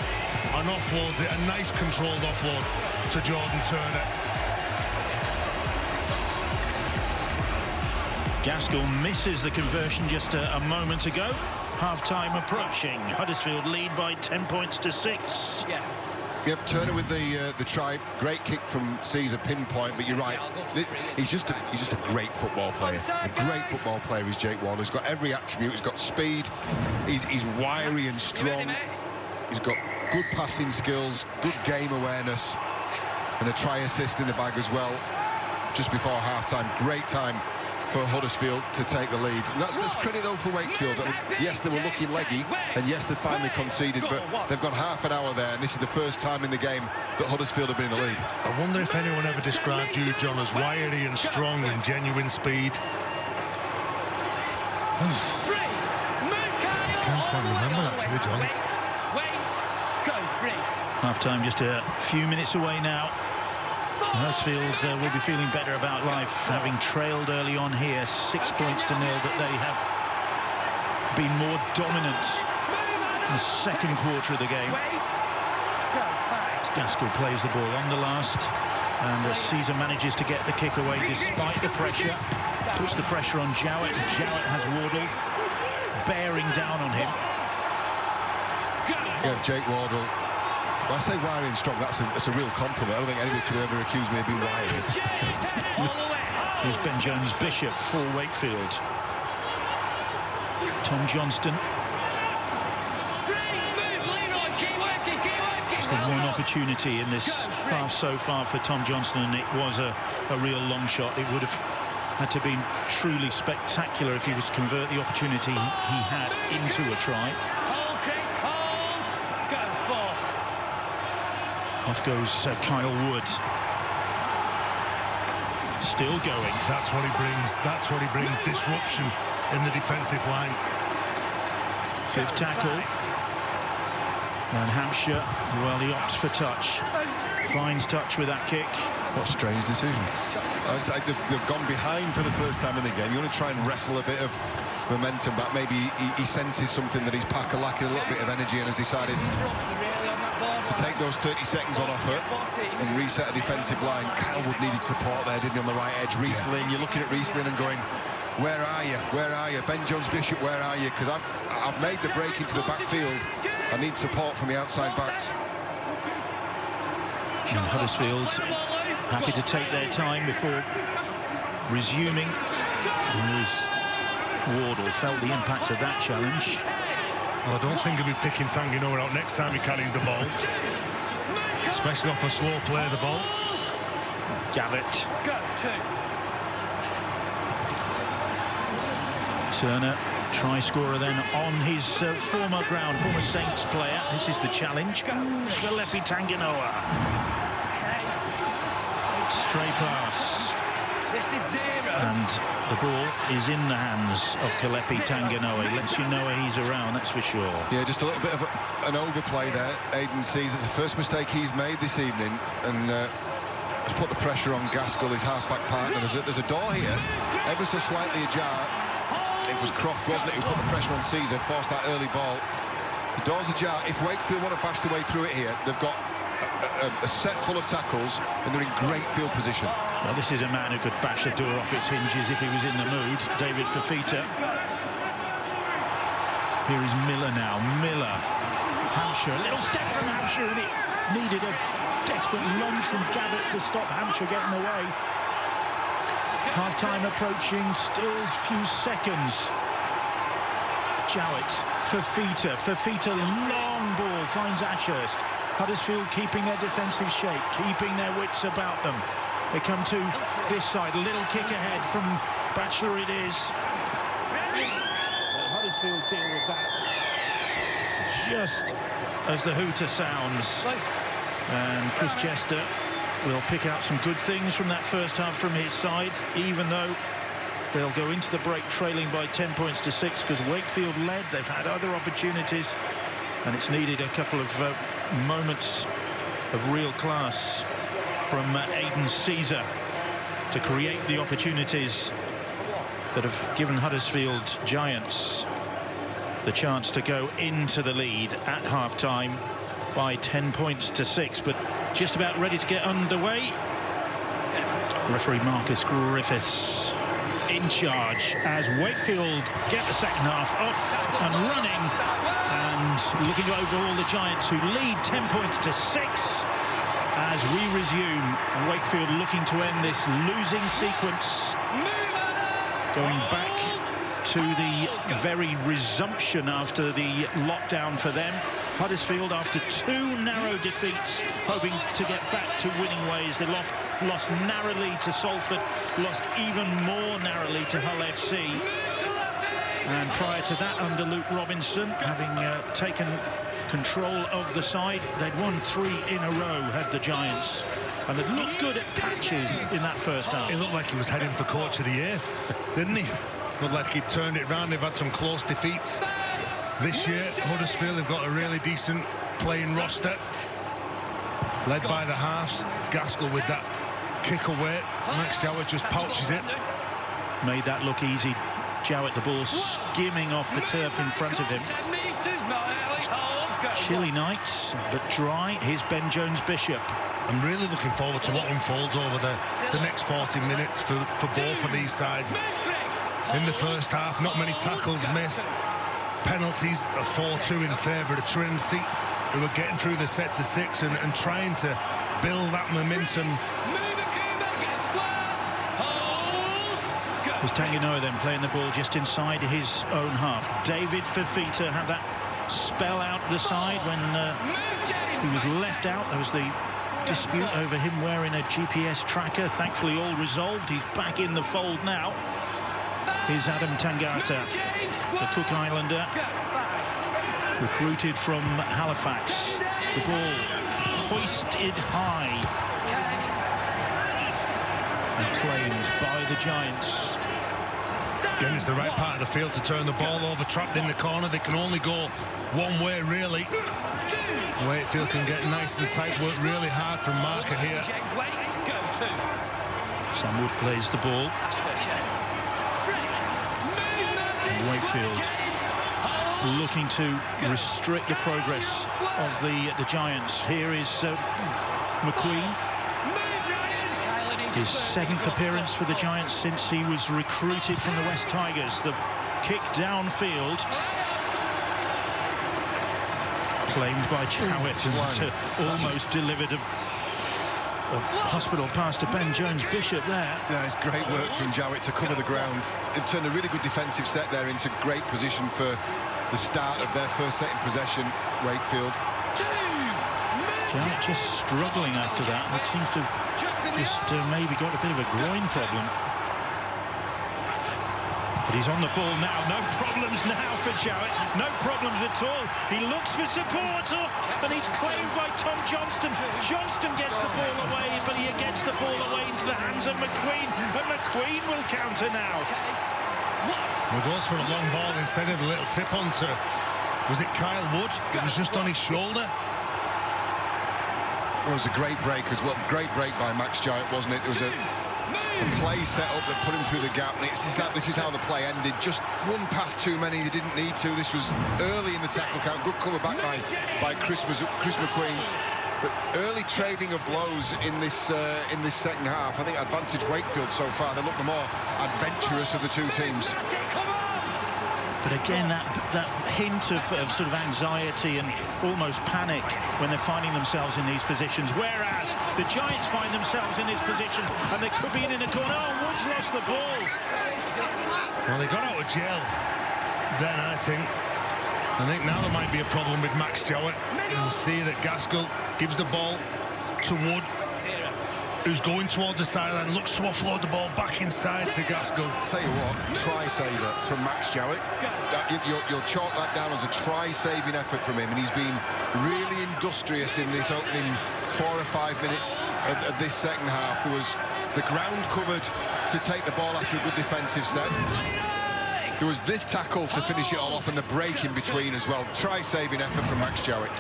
and offloads it. A nice controlled offload to Jordan Turner. Gaskell misses the conversion just a moment ago. Half-time approaching. Huddersfield lead by 10 points to 6. Yeah. Yep, Turner with the try. Great kick from Caesar, pinpoint. But you're right. He's just a great football player. A great football player is Jake Wardle. He's got every attribute. He's got speed. He's wiry and strong. He's got good passing skills, good game awareness, and a try assist in the bag as well. Just before half-time, great time for Huddersfield to take the lead. And that's credit though for Wakefield. I mean, yes, they were looking leggy, and yes, they finally conceded, but they've got half an hour there, and this is the first time in the game that Huddersfield have been in the lead. I wonder if anyone ever described you, John, as wiry and strong and genuine speed. Can't quite remember that to you, John. Half-time just a few minutes away now. Huddersfield will be feeling better about life, having trailed early on here, 6 points to 0, that they have been more dominant in the second quarter of the game. Gaskell plays the ball on the last, and Caesar manages to get the kick away despite the pressure. Puts the pressure on Jowett. Jowett has Wardle bearing down on him. Yeah, Jake Wardle. When I say wiry and strong, that's a real compliment. I don't think anyone could ever accuse me of being wiry. Here's Ben Jones-Bishop for Wakefield. Tom Johnston. It's the one opportunity in this half so far for Tom Johnston, and it was a real long shot. It would have had to be truly spectacular if he was to convert the opportunity he had into a try. Off goes Kyle Wood. Still going. That's what he brings. That's what he brings. Disruption in the defensive line. 5th tackle. And Hampshire, well, he opts for touch. Finds touch with that kick. What a strange decision. It's like they've gone behind for the first time in the game. You want to try and wrestle a bit of momentum back. Maybe he senses something that his pack are lacking a little bit of energy and has decided to take those 30 seconds on offer and reset a defensive line. Kyle Wood needed support there, didn't he, on the right edge. Riesling, you're looking at Riesling and going, where are you? Where are you? Ben Jones-Bishop, where are you? Because I've made the break into the backfield. I need support from the outside backs. And Huddersfield happy to take their time before resuming. Wardle felt the impact of that challenge. Well, I don't think he'll be picking Tanginoa out next time he carries the ball. Especially off a slow play of the ball. Gavitt. Turner, try scorer then on his former Saints player. This is the challenge. Kalepi Tanginoa. Stray pass. And the ball is in the hands of Kalepi Tanginoa. He lets you know where he's around, that's for sure. Yeah, just a little bit of an overplay there. Aiden sees it's the first mistake he's made this evening, and has put the pressure on Gaskell, his half-back partner. There's a door here, ever so slightly ajar. It was Croft, wasn't it, who put the pressure on Caesar, forced that early ball. The door's ajar. If Wakefield want to bash their way through it here, they've got a set full of tackles, and they're in great field position. Well, this is a man who could bash the door off its hinges if he was in the mood. David Fafita. Here is Miller now. Miller. Hampshire. A little step from Hampshire, and it needed a desperate lunge from Gavitt to stop Hampshire getting away. Half-time approaching, still a few seconds. Jowett, Fafita, long ball, finds Ashurst. Huddersfield keeping their defensive shape, keeping their wits about them. They come to this side, a little kick ahead from Batchelor it is. Well, Huddersfield deal with that just as the hooter sounds. And Chris Chester will pick out some good things from that first half from his side, even though They'll go into the break trailing by 10 points to 6 because Wakefield led. They've had other opportunities, and it's needed a couple of moments of real class from Aidan Caesar to create the opportunities that have given Huddersfield Giants the chance to go into the lead at half-time by 10 points to 6, but just about ready to get underway. Referee Marcus Griffiths in charge as Wakefield get the second half off and running, and looking over all the Giants, who lead 10 points to 6 as we resume. Wakefield looking to end this losing sequence, going back to the very resumption after the lockdown for them. Huddersfield, after 2 narrow defeats, hoping to get back to winning ways. They lost narrowly to Salford, lost even more narrowly to Hull FC. And prior to that, under Luke Robinson, having taken control of the side, they'd won 3 in a row, had the Giants. And it looked good at patches in that first half. It looked like he was heading for Coach of the Year, didn't he? Looked like he'd turned it round. They've had some close defeats this year. Huddersfield, they've got a really decent playing roster, led by the halves. Gaskell with that kick away. Max Jowett just pouches it. Made that look easy. Jowett, the ball skimming off the turf in front of him. Chilly nights, but dry. Here's Ben Jones-Bishop. I'm really looking forward to what unfolds over the next 40 minutes for both of these sides. In the first half, not many tackles missed. Penalties of 4-2 in favour of Trinity, who were getting through the set to 6 and trying to build that momentum. There's Tanginoa then playing the ball just inside his own half. David Fafita had that spell out the side when he was left out. There was the dispute over him wearing a GPS tracker. Thankfully all resolved. He's back in the fold now. Here's Adam Tangata, the Cook Islander, recruited from Halifax. The ball hoisted high and claimed by the Giants. Again, it's the right part of the field to turn the ball over, trapped in the corner. They can only go one way, really. Wakefield can get nice and tight, work really hard from marker here. Sam Wood plays the ball. Wakefield looking to restrict the progress of the Giants. Here is McQueen. His 7th appearance for the Giants since he was recruited from the West Tigers. The kick downfield, claimed by Jowett, and almost delivered a hospital pass to Ben Jones-Bishop there. Yeah, it's great work from Jowett to cover the ground. They've turned a really good defensive set there into great position for the start of their first set in possession, Wakefield. Jowett just struggling after that. It seems to have just maybe got a bit of a groin problem. But he's on the ball now. No problems now for Jowett. No problems at all. He looks for support, and he's claimed by Tom Johnston. Johnston gets the ball away, but he gets the ball away into the hands of McQueen, and McQueen will counter now. He goes for a long ball instead of a little tip onto, was it Kyle Wood? It was just on his shoulder. It was a great break as well. Great break by Max Jowett, wasn't it? There was a play set up that put him through the gap, and this is how the play ended. Just one pass too many. They didn't need to. This was early in the tackle count. Good cover back by Chris McQueen. But early trading of blows in this second half. I think advantage Wakefield so far. They look the more adventurous of the two teams. But again, that hint of sort of anxiety and almost panic when they're finding themselves in these positions. Whereas the Giants find themselves in this position and they could be in the corner. Oh, Woods lost the ball. Well, they got out of jail then, I think. I think now there might be a problem with Max Jowett. You'll see that Gaskell gives the ball to Wood, who's going towards the sideline, looks to offload the ball back inside to Gaskell. Tell you what, try saver from Max Jowett. You'll chalk that down as a try-saving effort from him, and he's been really industrious in this opening 4 or 5 minutes of this second half. There was the ground covered to take the ball after a good defensive set. There was this tackle to finish it all off and the break in between as well. Try-saving effort from Max Jowett.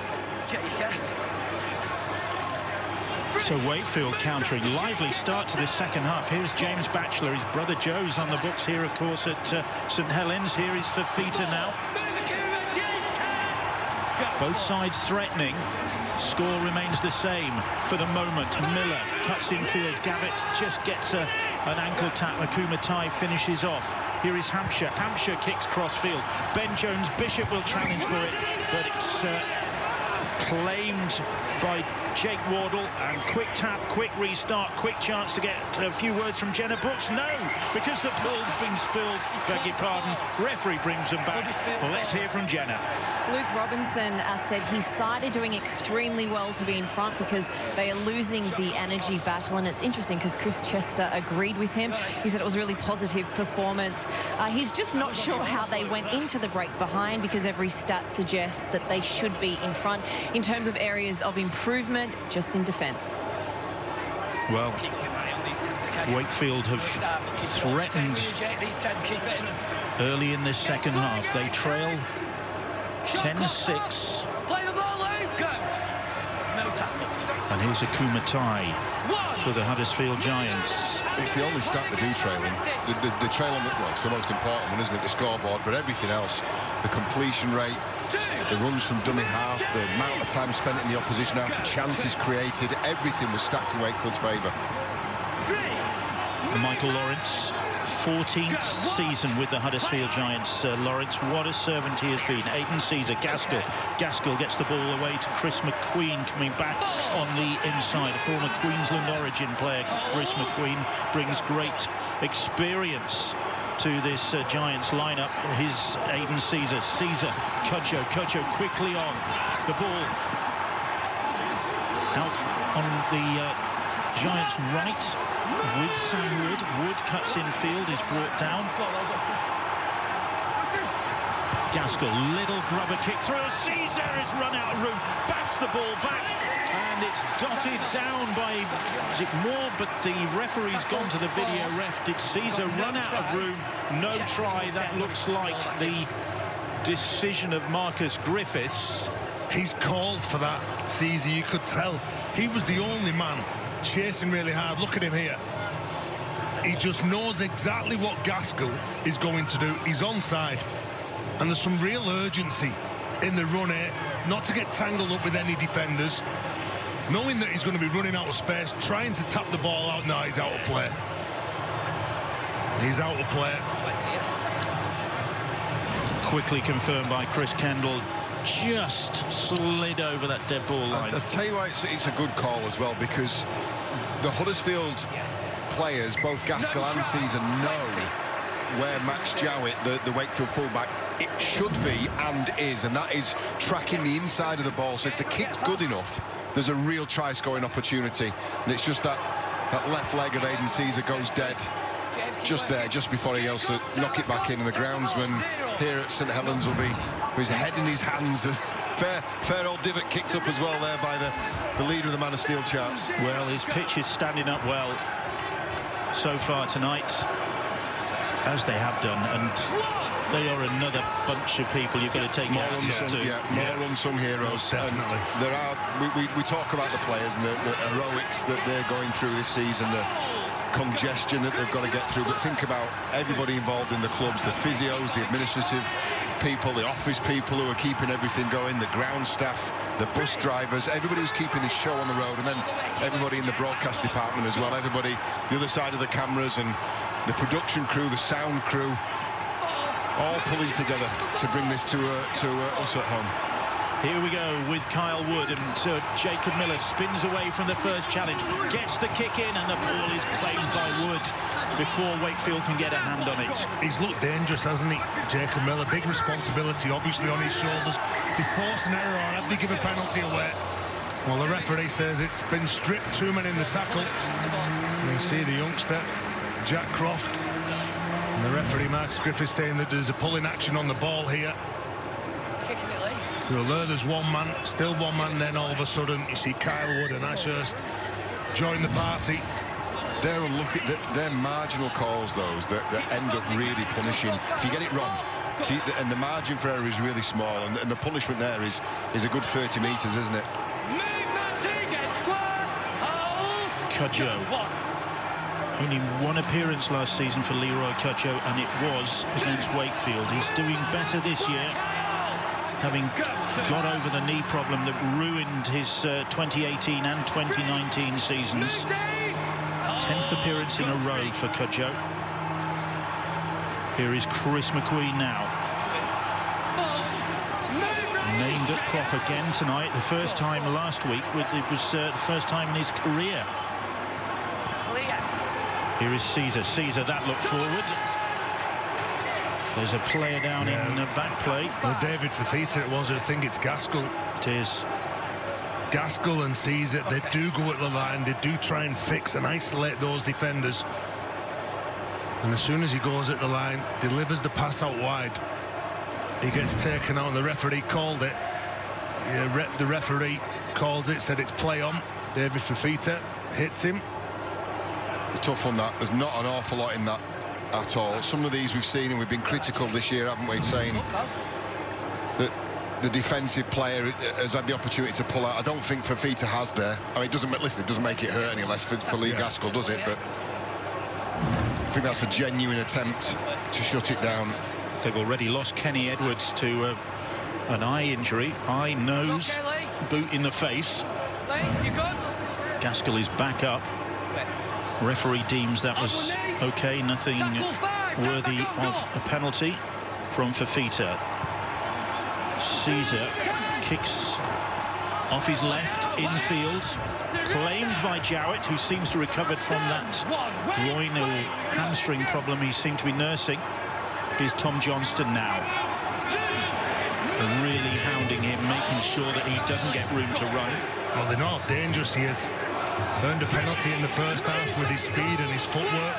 So Wakefield countering. Lively start to the second half. Here's James Batchelor. His brother Joe's on the books here, of course, at St Helens. Here is Fafita now. Both sides threatening. Score remains the same for the moment. Miller cuts infield. Gavitt just gets an ankle tap. Akuma Tai finishes off. Here is Hampshire. Hampshire kicks crossfield. Ben Jones Bishop will challenge for it, but it's claimed by Jake Wardle. And quick tap, quick restart, quick chance to get a few words from Jenna Brooks. No, because the ball's been spilled. Beg your pardon. Referee brings them back. Well, let's hear from Jenna. Luke Robinson said his side are doing extremely well to be in front because they are losing the energy battle. And it's interesting because Chris Chester agreed with him. He said it was a really positive performance. He's just not sure how they went into the break behind because every stat suggests that they should be in front. In terms of areas of improvement, just in defence. Well, Wakefield have threatened early in this second half. They trail 10-6. And here's Akuma Tai for the Huddersfield Giants. It's the only stat they do trailing. The trail on well, it's the most important one, isn't it? The scoreboard, but everything else, the completion rate, the runs from dummy half, the amount of time spent in the opposition half, the chances created, everything was stacked in Wakefield's favour. Michael Lawrence, 14th season with the Huddersfield Giants. Lawrence, what a servant he has been. Aidan Caesar, Gaskell. Gaskell gets the ball away to Chris McQueen, coming back on the inside. A former Queensland origin player, Chris McQueen, brings great experience to this Giants lineup. His Aidan Caesar. Caesar, Cudjoe quickly on. The ball out on the Giants' right with Sam Wood. Wood cuts infield, is brought down. Gaskell, little grubber kick through. Caesar has run out of room, bats the ball back, and it's dotted down by, is it Moore? But the referee's gone to the video ref. Did Caesar run out of room? No try. That looks like the decision of Marcus Griffiths. He's called for that, Caesar. You could tell he was the only man chasing really hard. Look at him here. He just knows exactly what Gaskell is going to do. He's onside. And there's some real urgency in the run here, not to get tangled up with any defenders, knowing that he's going to be running out of space, trying to tap the ball out. Now he's out of play. He's out of play. Quickly confirmed by Chris Kendall. Just slid over that dead ball line. I'll tell you why it's a good call as well, because the Huddersfield players, both Gaskell and Caesar, know where Max Jowett, the Wakefield fullback, it should be and is, and that is tracking the inside of the ball. So if the kick's good enough, there's a real try-scoring opportunity. And it's just that left leg of Aidan Caesar goes dead just there, just before he goes to knock it back in. And the groundsman here at St Helens will be with his head in his hands. Fair old divot kicked up as well there by the leader of the Man of Steel charts. Well, his pitch is standing up well so far tonight, as they have done, and they are another bunch of people you've got to take more unsung, more unsung heroes. Definitely. And there are. We talk about the players and the heroics that they're going through this season, the congestion that they've got to get through. But think about everybody involved in the clubs: the physios, the administrative people, the office people who are keeping everything going, the ground staff, the bus drivers, everybody who's keeping this show on the road, and then everybody in the broadcast department as well. Everybody, the other side of the cameras, and the production crew, the sound crew, all pulling together to bring this to us at home. Here we go with Kyle Wood, and Jacob Miller spins away from the first challenge, gets the kick in, and the ball is claimed by Wood before Wakefield can get a hand on it. He's looked dangerous, hasn't he, Jacob Miller? Big responsibility, obviously, on his shoulders. They force an error, or have they give a penalty away? Well, the referee says it's been stripped. 2 men in the tackle. You can see the youngster, Jack Croft. And the referee, Marcus Griffiths, saying that there's a pulling action on the ball here. So there, there's one man, still one man, then all of a sudden you see Kyle Wood and Ashurst join the party. they're unlucky. They're marginal calls, those that end up really punishing. If you get it wrong, and the margin for error is really small, and the punishment there is a good 30 metres, isn't it? Cudjoe. Only one appearance last season for Leroy Cudjoe, and it was against Wakefield. He's doing better this year, having got over the knee problem that ruined his 2018 and 2019 seasons. 10th appearance in a row for Cudjoe. Here is Chris McQueen now. Named at prop again tonight. The first time last week. It was the first time in his career. Here is Caesar. Caesar, that look forward. There's a player down in back play. Well, David Fafita it was. I think it's Gaskell. It is. Gaskell and Caesar, they do go at the line. They do try and fix and isolate those defenders. And as soon as he goes at the line, delivers the pass out wide, he gets taken out, and the referee called it. Yeah, the referee called it, said it's play on. David Fafita hits him. It's a tough one, that. There's not an awful lot in that at all. Some of these we've seen, and we've been critical this year, haven't we, saying that the defensive player has had the opportunity to pull out. I don't think Fafita has there. I mean, it doesn't make it hurt any less for Lee Gaskell, does it? But I think that's a genuine attempt to shut it down. They've already lost Kenny Edwards to an eye injury, eye, nose, boot in the face. Gaskell is back up. Referee deems that was okay, nothing worthy of a penalty from Fafita. Caesar kicks off his left infield, claimed by Jowett, who seems to have recovered from that groin or hamstring problem he seemed to be nursing. Here's Tom Johnston now, and really hounding him, making sure that he doesn't get room to run. Well, they know how dangerous he is. Earned a penalty in the first half with his speed and his footwork.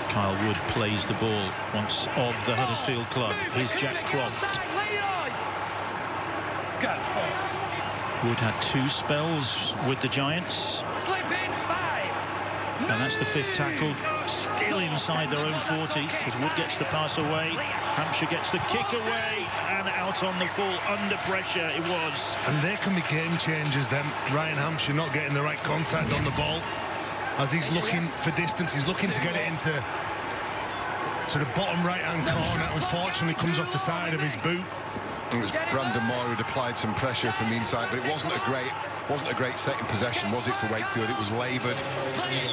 Kyle Wood plays the ball, once of the Huddersfield club. Here's Jack Croft. Wood had 2 spells with the Giants. And that's the 5th tackle, still inside their own 40, as Wood gets the pass away. Hampshire gets the kick away, and out on the full, under pressure it was. And they can be game changers, them. Ryan Hampshire not getting the right contact on the ball. As he's looking for distance, he's looking to get it into the bottom right-hand corner. Unfortunately, comes off the side of his boot. It was Brandon Moore who'd applied some pressure from the inside, but it wasn't a great second possession, was it, for Wakefield? It was laboured.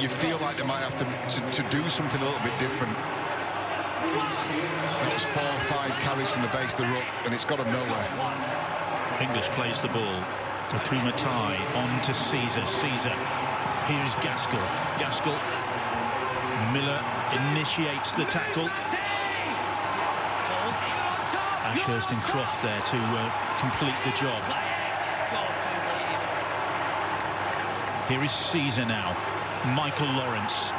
You feel like they might have to do something a little bit different. That was 4 or 5 carries from the base of the ruck, and it's got him nowhere. English plays the ball. Akuma Tai on to Caesar. Caesar. Here's Gaskell. Gaskell. Miller initiates the tackle. Ashurst and Croft there to complete the job. Here is Caesar now. Michael Lawrence.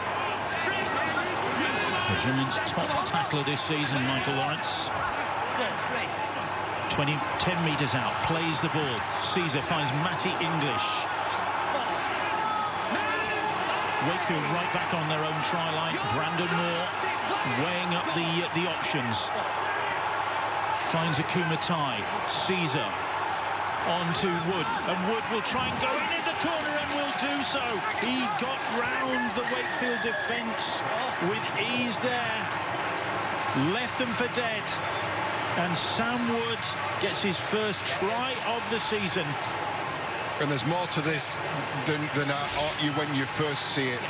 The Giants' top tackler this season, Michael Lawrence. 10 metres out, plays the ball. Caesar finds Matty English. Wakefield right back on their own try line. Brandon Moore weighing up the options. Finds Akuma Tai. Caesar on to Wood, and Wood will try and go in the corner and will do so. He got round the Wakefield defence with ease there, left them for dead, and Sam Wood gets his first try of the season. And there's more to this than when you first see it.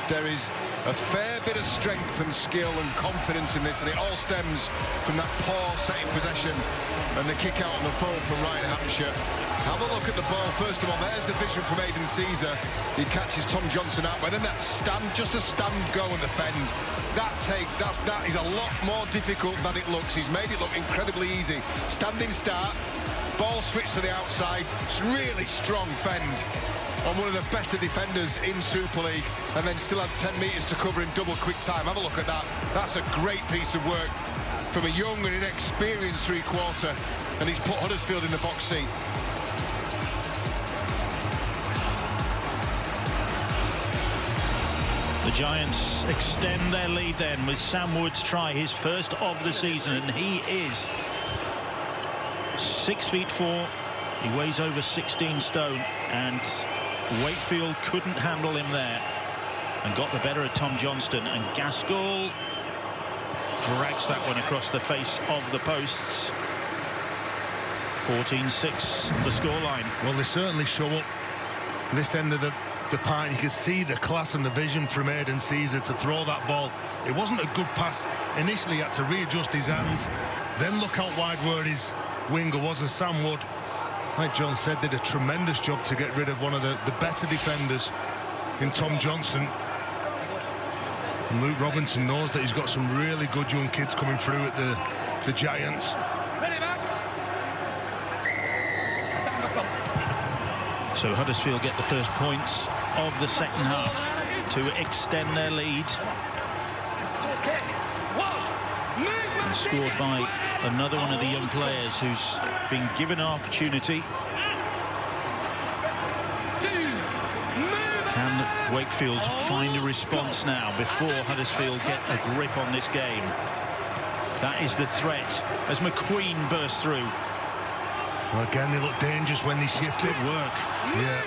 There is a fair bit of strength and skill and confidence in this, and it all stems from that poor setting possession and the kick out on the full from Ryan Hampshire. Have a look at the ball. First of all, there's the vision from Aidan Caesar. He catches Tom Johnson out, but then that stand, just a stand, go and defend. That is a lot more difficult than it looks. He's made it look incredibly easy. Standing start, ball switch to the outside. It's really strong fend on one of the better defenders in Super League, and then still had 10 metres to cover in double quick time. Have a look at that. That's a great piece of work from a young and inexperienced three-quarter, and he's put Huddersfield in the box seat. The Giants extend their lead then with Sam Wood's try, his first of the season, and he is 6'4". He weighs over 16 stone, and Wakefield couldn't handle him there and got the better of Tom Johnston, and Gaskell drags that one across the face of the posts. 14-6 the scoreline. Well, they certainly show up this end of the park. You could see the class and the vision from Aidan Caesar to throw that ball. It wasn't a good pass initially. He had to readjust his hands, then look out wide where his winger was, and Sam Wood, like John said, did a tremendous job to get rid of one of the better defenders in Tom Johnston. And Luke Robinson knows that he's got some really good young kids coming through at the Giants. So Huddersfield get the first points of the second half to extend their lead. And scored by another one of the young players who's been given an opportunity. Can Wakefield find a response now before Huddersfield get a grip on this game? That is the threat as McQueen bursts through. Well, again, they look dangerous when they shift it. Good work. Yeah.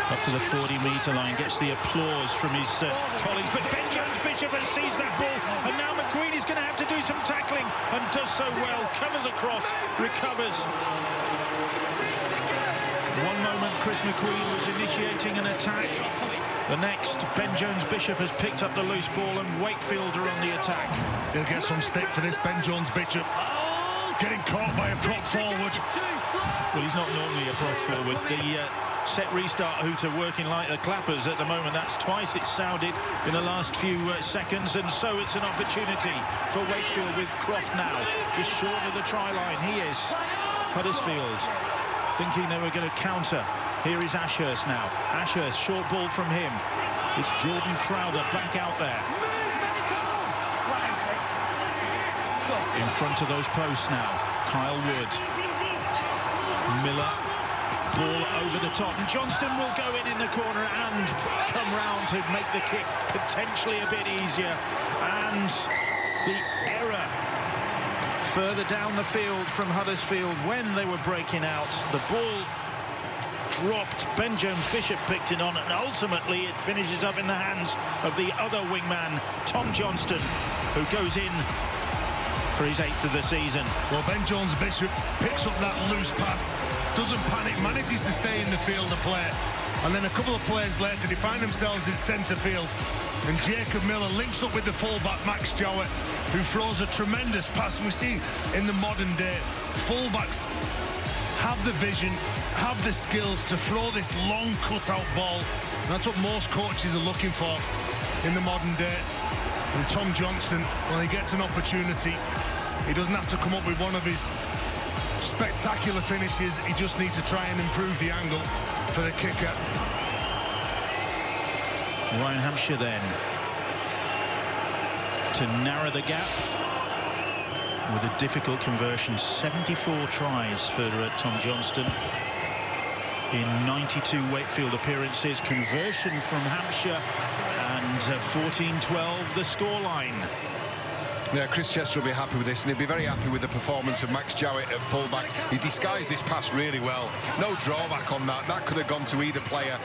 Up to the 40-metre line, gets the applause from his colleagues, but Ben Jones-Bishop has seized that ball, and now McQueen is going to have to do some tackling, and does so well, covers across, recovers. One moment Chris McQueen was initiating an attack, the next Ben Jones-Bishop has picked up the loose ball, and Wakefield are on the attack. He'll get some stick for this, Ben Jones-Bishop. Getting caught by a prop forward. Well, he's not normally a prop forward. The set restart hooter working like the clappers at the moment. That's twice it's sounded in the last few seconds, and so it's an opportunity for Wakefield with Croft now just short of the try line. He is. Huddersfield thinking they were going to counter. Here is Ashurst now. Ashurst, short ball from him. It's Jordan Crowther back out there. In front of those posts now, Kyle Wood. Miller, ball over the top, and Johnston will go in the corner and come round to make the kick potentially a bit easier. And the error further down the field from Huddersfield when they were breaking out. The ball dropped, Ben Jones-Bishop picked it on, and ultimately it finishes up in the hands of the other wingman, Tom Johnston, who goes in for his 8th of the season. Well, Ben Jones-Bishop picks up that loose pass, doesn't panic, manages to stay in the field of play, and then a couple of plays later they find themselves in centre field, and Jacob Miller links up with the fullback Max Jowett, who throws a tremendous pass. And we see in the modern day, fullbacks have the vision, have the skills to throw this long cut-out ball. And that's what most coaches are looking for in the modern day. And Tom Johnston, when he gets an opportunity, he doesn't have to come up with one of his spectacular finishes. He just needs to try and improve the angle for the kicker. Ryan Hampshire then to narrow the gap with a difficult conversion. 74 tries for Tom Johnston in 92 Wakefield appearances. Conversion from Hampshire, and 14-12 the scoreline. Yeah, Chris Chester will be happy with this, and he'll be very happy with the performance of Max Jowett at fullback. He's disguised this pass really well. No drawback on that. That could have gone to either player.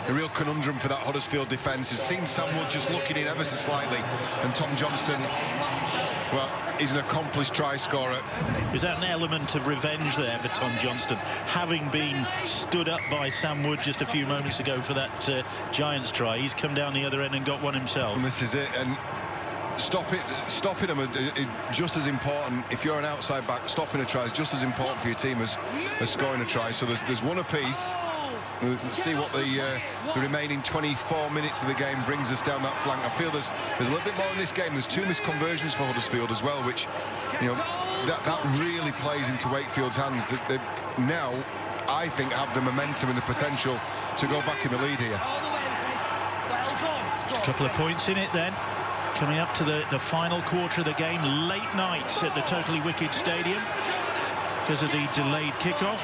A real conundrum for that Huddersfield defence. Has seen Sam Wood just looking in ever so slightly, and Tom Johnston, well, he's an accomplished try scorer. Is that an element of revenge there for Tom Johnston, having been stood up by Sam Wood just a few moments ago for that Giants try? He's come down the other end and got one himself. And this is it. And stopping them is just as important. If you're an outside back, stopping a try is just as important for your team as scoring a try. So there's one apiece. Let's see what the remaining 24 minutes of the game brings us down that flank. I feel there's a little bit more in this game. There's 2 missed conversions for Huddersfield as well, which, you know, that really plays into Wakefield's hands. They now, I think, have the momentum and the potential to go back in the lead here. Just a couple of points in it then. Coming up to the final quarter of the game, late night at the Totally Wicked Stadium because of the delayed kickoff.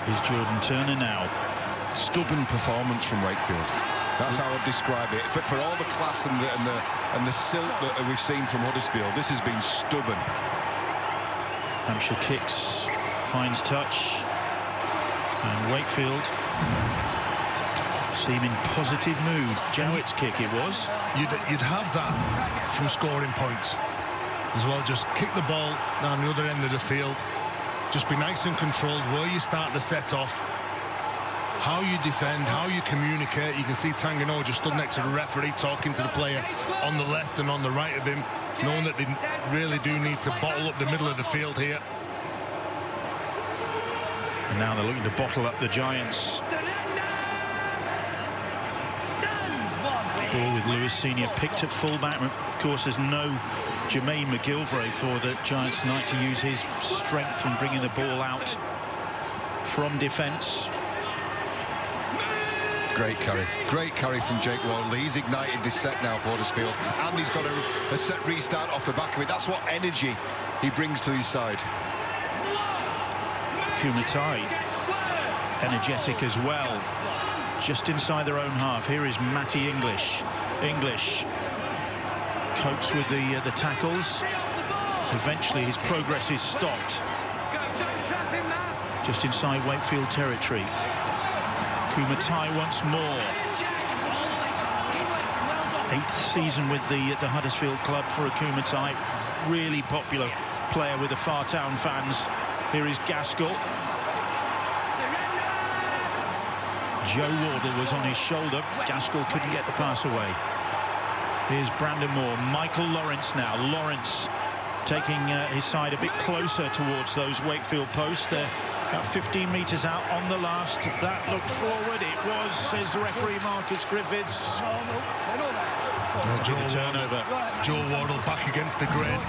Is Jordan Turner now. Stubborn performance from Wakefield. That's how I'd describe it. For all the class and the silt that we've seen from Huddersfield, this has been stubborn. Hampshire kicks, finds touch, and Wakefield seem in positive mood. Jowett's kick it was. You'd have that from scoring points as well. Just kick the ball down the other end of the field. Just be nice and controlled where you start the set off, how you defend, how you communicate. You can see Tangano just stood next to the referee talking to the player on the left and on the right of him, knowing that they really do need to bottle up the middle of the field here. And now they're looking to bottle up the Giants. Ball with Lewis Senior picked at fullback. Of course, there's no Jermaine McGilvray for the Giants tonight to use his strength from bringing the ball out from defence. Great carry from Jake Wardle. He's ignited this set now for Huddersfield, and he's got a set restart off the back of it. That's what energy he brings to his side. Kumatai, energetic as well, just inside their own half. Here is Matty English. English copes with the tackles. Eventually his progress is stopped. Just inside Wakefield territory. Kumatai once more. 8th season with the Huddersfield club for a Kumatai. Really popular player with the Far Town fans. Here is Gaskell. Joe Wardle was on his shoulder. Gaskell couldn't get the pass away. Here's Brandon Moore. Michael Lawrence now. Lawrence taking his side a bit closer towards those Wakefield posts. They're about 15 metres out on the last. That looked forward. It was, says the referee Marcus Griffiths. Joe Wardle back against the grain.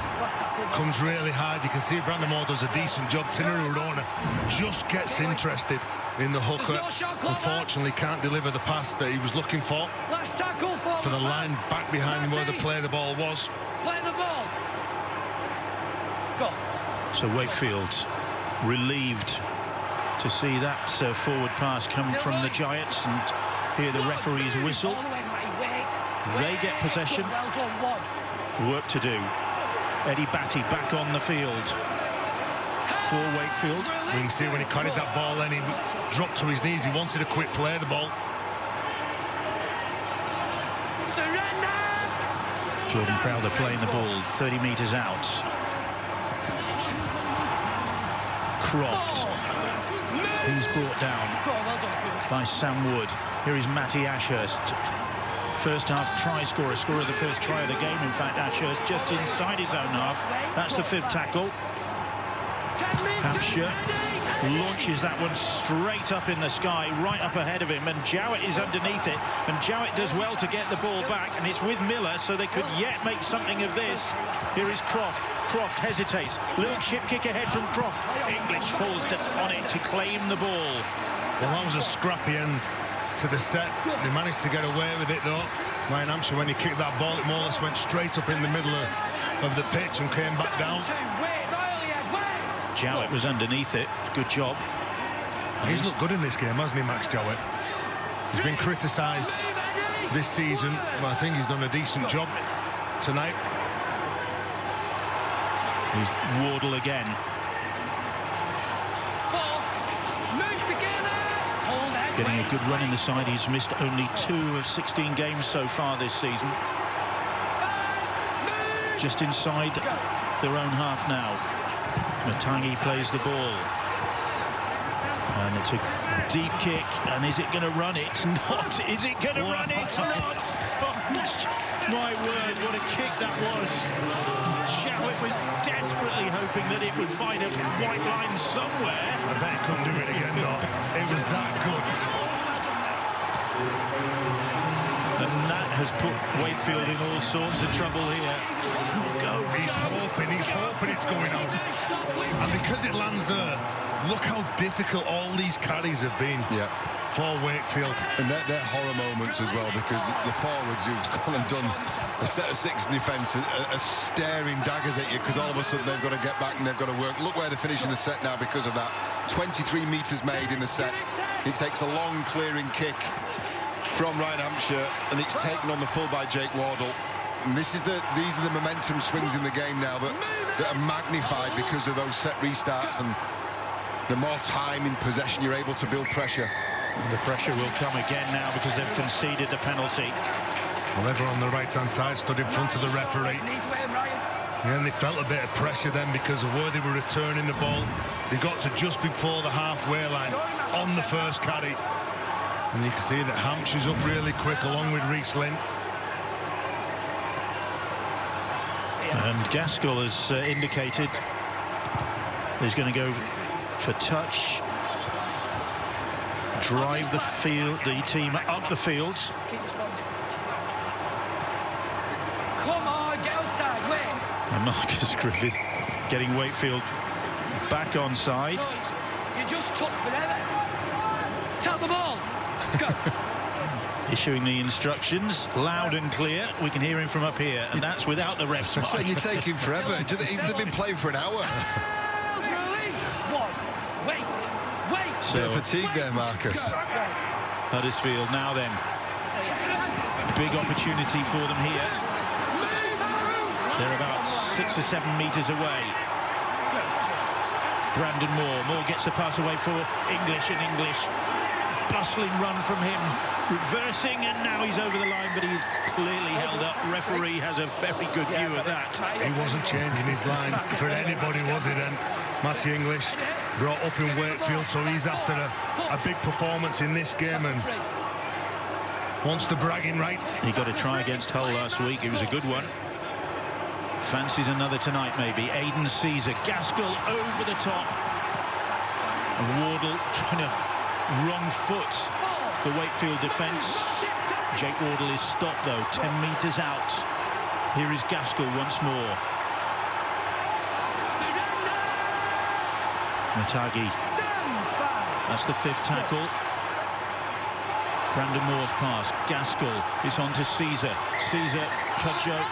Comes really hard. You can see Brandon Moore does a decent job. Tinarurona just gets interested in the hooker. Unfortunately can't deliver the pass that he was looking for the line back behind where the play the ball was. Play the ball. Go. So Wakefield relieved to see that forward pass come from the Giants and hear the referee's whistle. They get possession. Work to do. Eddie Batty back on the field for Wakefield. We can see when he carried that ball, then he dropped to his knees. He wanted a quick play the ball. Jordan Crowder playing the ball 30 metres out. Croft. He's brought down by Sam Wood. Here is Matty Ashurst. First half try scorer, scorer of the first try of the game. In fact, Ashurst just inside his own half. That's the 5th tackle. Hampshire launches that one straight up in the sky, right up ahead of him, and Jowett is underneath it, and Jowett does well to get the ball back, and it's with Miller, so they could yet make something of this. Here is Croft. Croft hesitates. Little chip kick ahead from Croft. English falls on it to claim the ball. Well, that was a scrappy end to the set. They managed to get away with it, though. Ryan Hampshire, when he kicked that ball, it more or less went straight up in the middle of the pitch and came back down. Jowett was underneath it. Good job. He's looked good in this game, hasn't he, Max Jowett? He's been criticised this season, but I think he's done a decent job tonight. Here's Wardle again. Getting a good run in the side. He's missed only 2 of 16 games so far this season. Just inside their own half now. Matangi plays the ball. And it's a deep kick. And is it going to run it? Not. Is it going to run it? Not. Oh, my word, what a kick that was. Jowett was desperately hoping that it would find a white line somewhere. I bet he couldn't do it again, though. It was that good. And that has put Wakefield in all sorts of trouble here. He's hoping it's going out. And because it lands there, look how difficult all these carries have been for Wakefield. And they're horror moments as well, because the forwards who've gone and done a set of 6 in defence are staring daggers at you, because all of a sudden they've got to get back and they've got to work. Look where they're finishing the set now because of that. 23 metres made in the set. It takes a long clearing kick from Ryan Hampshire, and it's taken on the full by Jake Wardle. And these are the momentum swings in the game now that are magnified because of those set restarts, and the more time in possession you're able to build pressure. And the pressure will come again now because they've conceded the penalty. Well, everyone on the right-hand side stood in front of the referee. And they felt a bit of pressure then because of where they were returning the ball. They got to just before the halfway line on the first carry. And you can see that Hampshire's up really quick along with Reece Lynn. And Gaskell has indicated he's going to go for touch, drive the team up the field. Come on, get outside, wait. And Marcus Griffith getting Wakefield back on side. You just took forever. Tap the ball. Go. Issuing the instructions loud and clear. We can hear him from up here, and that's without the refs. I'm saying you're taking forever. They've been playing for an hour. Wait. So, bit of fatigue there, Marcus. Huddersfield now then. Big opportunity for them here. They're about 6 or 7 metres away. Brandon Moore gets the pass away for English, and English. Bustling run from him, reversing, and now he's over the line, but he's clearly held up. Referee has a very good view of that. He wasn't changing his line for anybody, was he then? Matty English brought up in Wakefield, so he's after a big performance in this game and wants the bragging rights. He got a try against Hull last week. It was a good one. Fancies another tonight, maybe. Aidan Caesar, Gaskell over the top. And Wardle trying to wrong foot the Wakefield defence. Jake Wardle is stopped though, 10 metres out. Here is Gaskell once more. Matagi. That's the 5th tackle. Brandon Moore's pass. Gaskell is on to Caesar. Caesar, Cudjoe.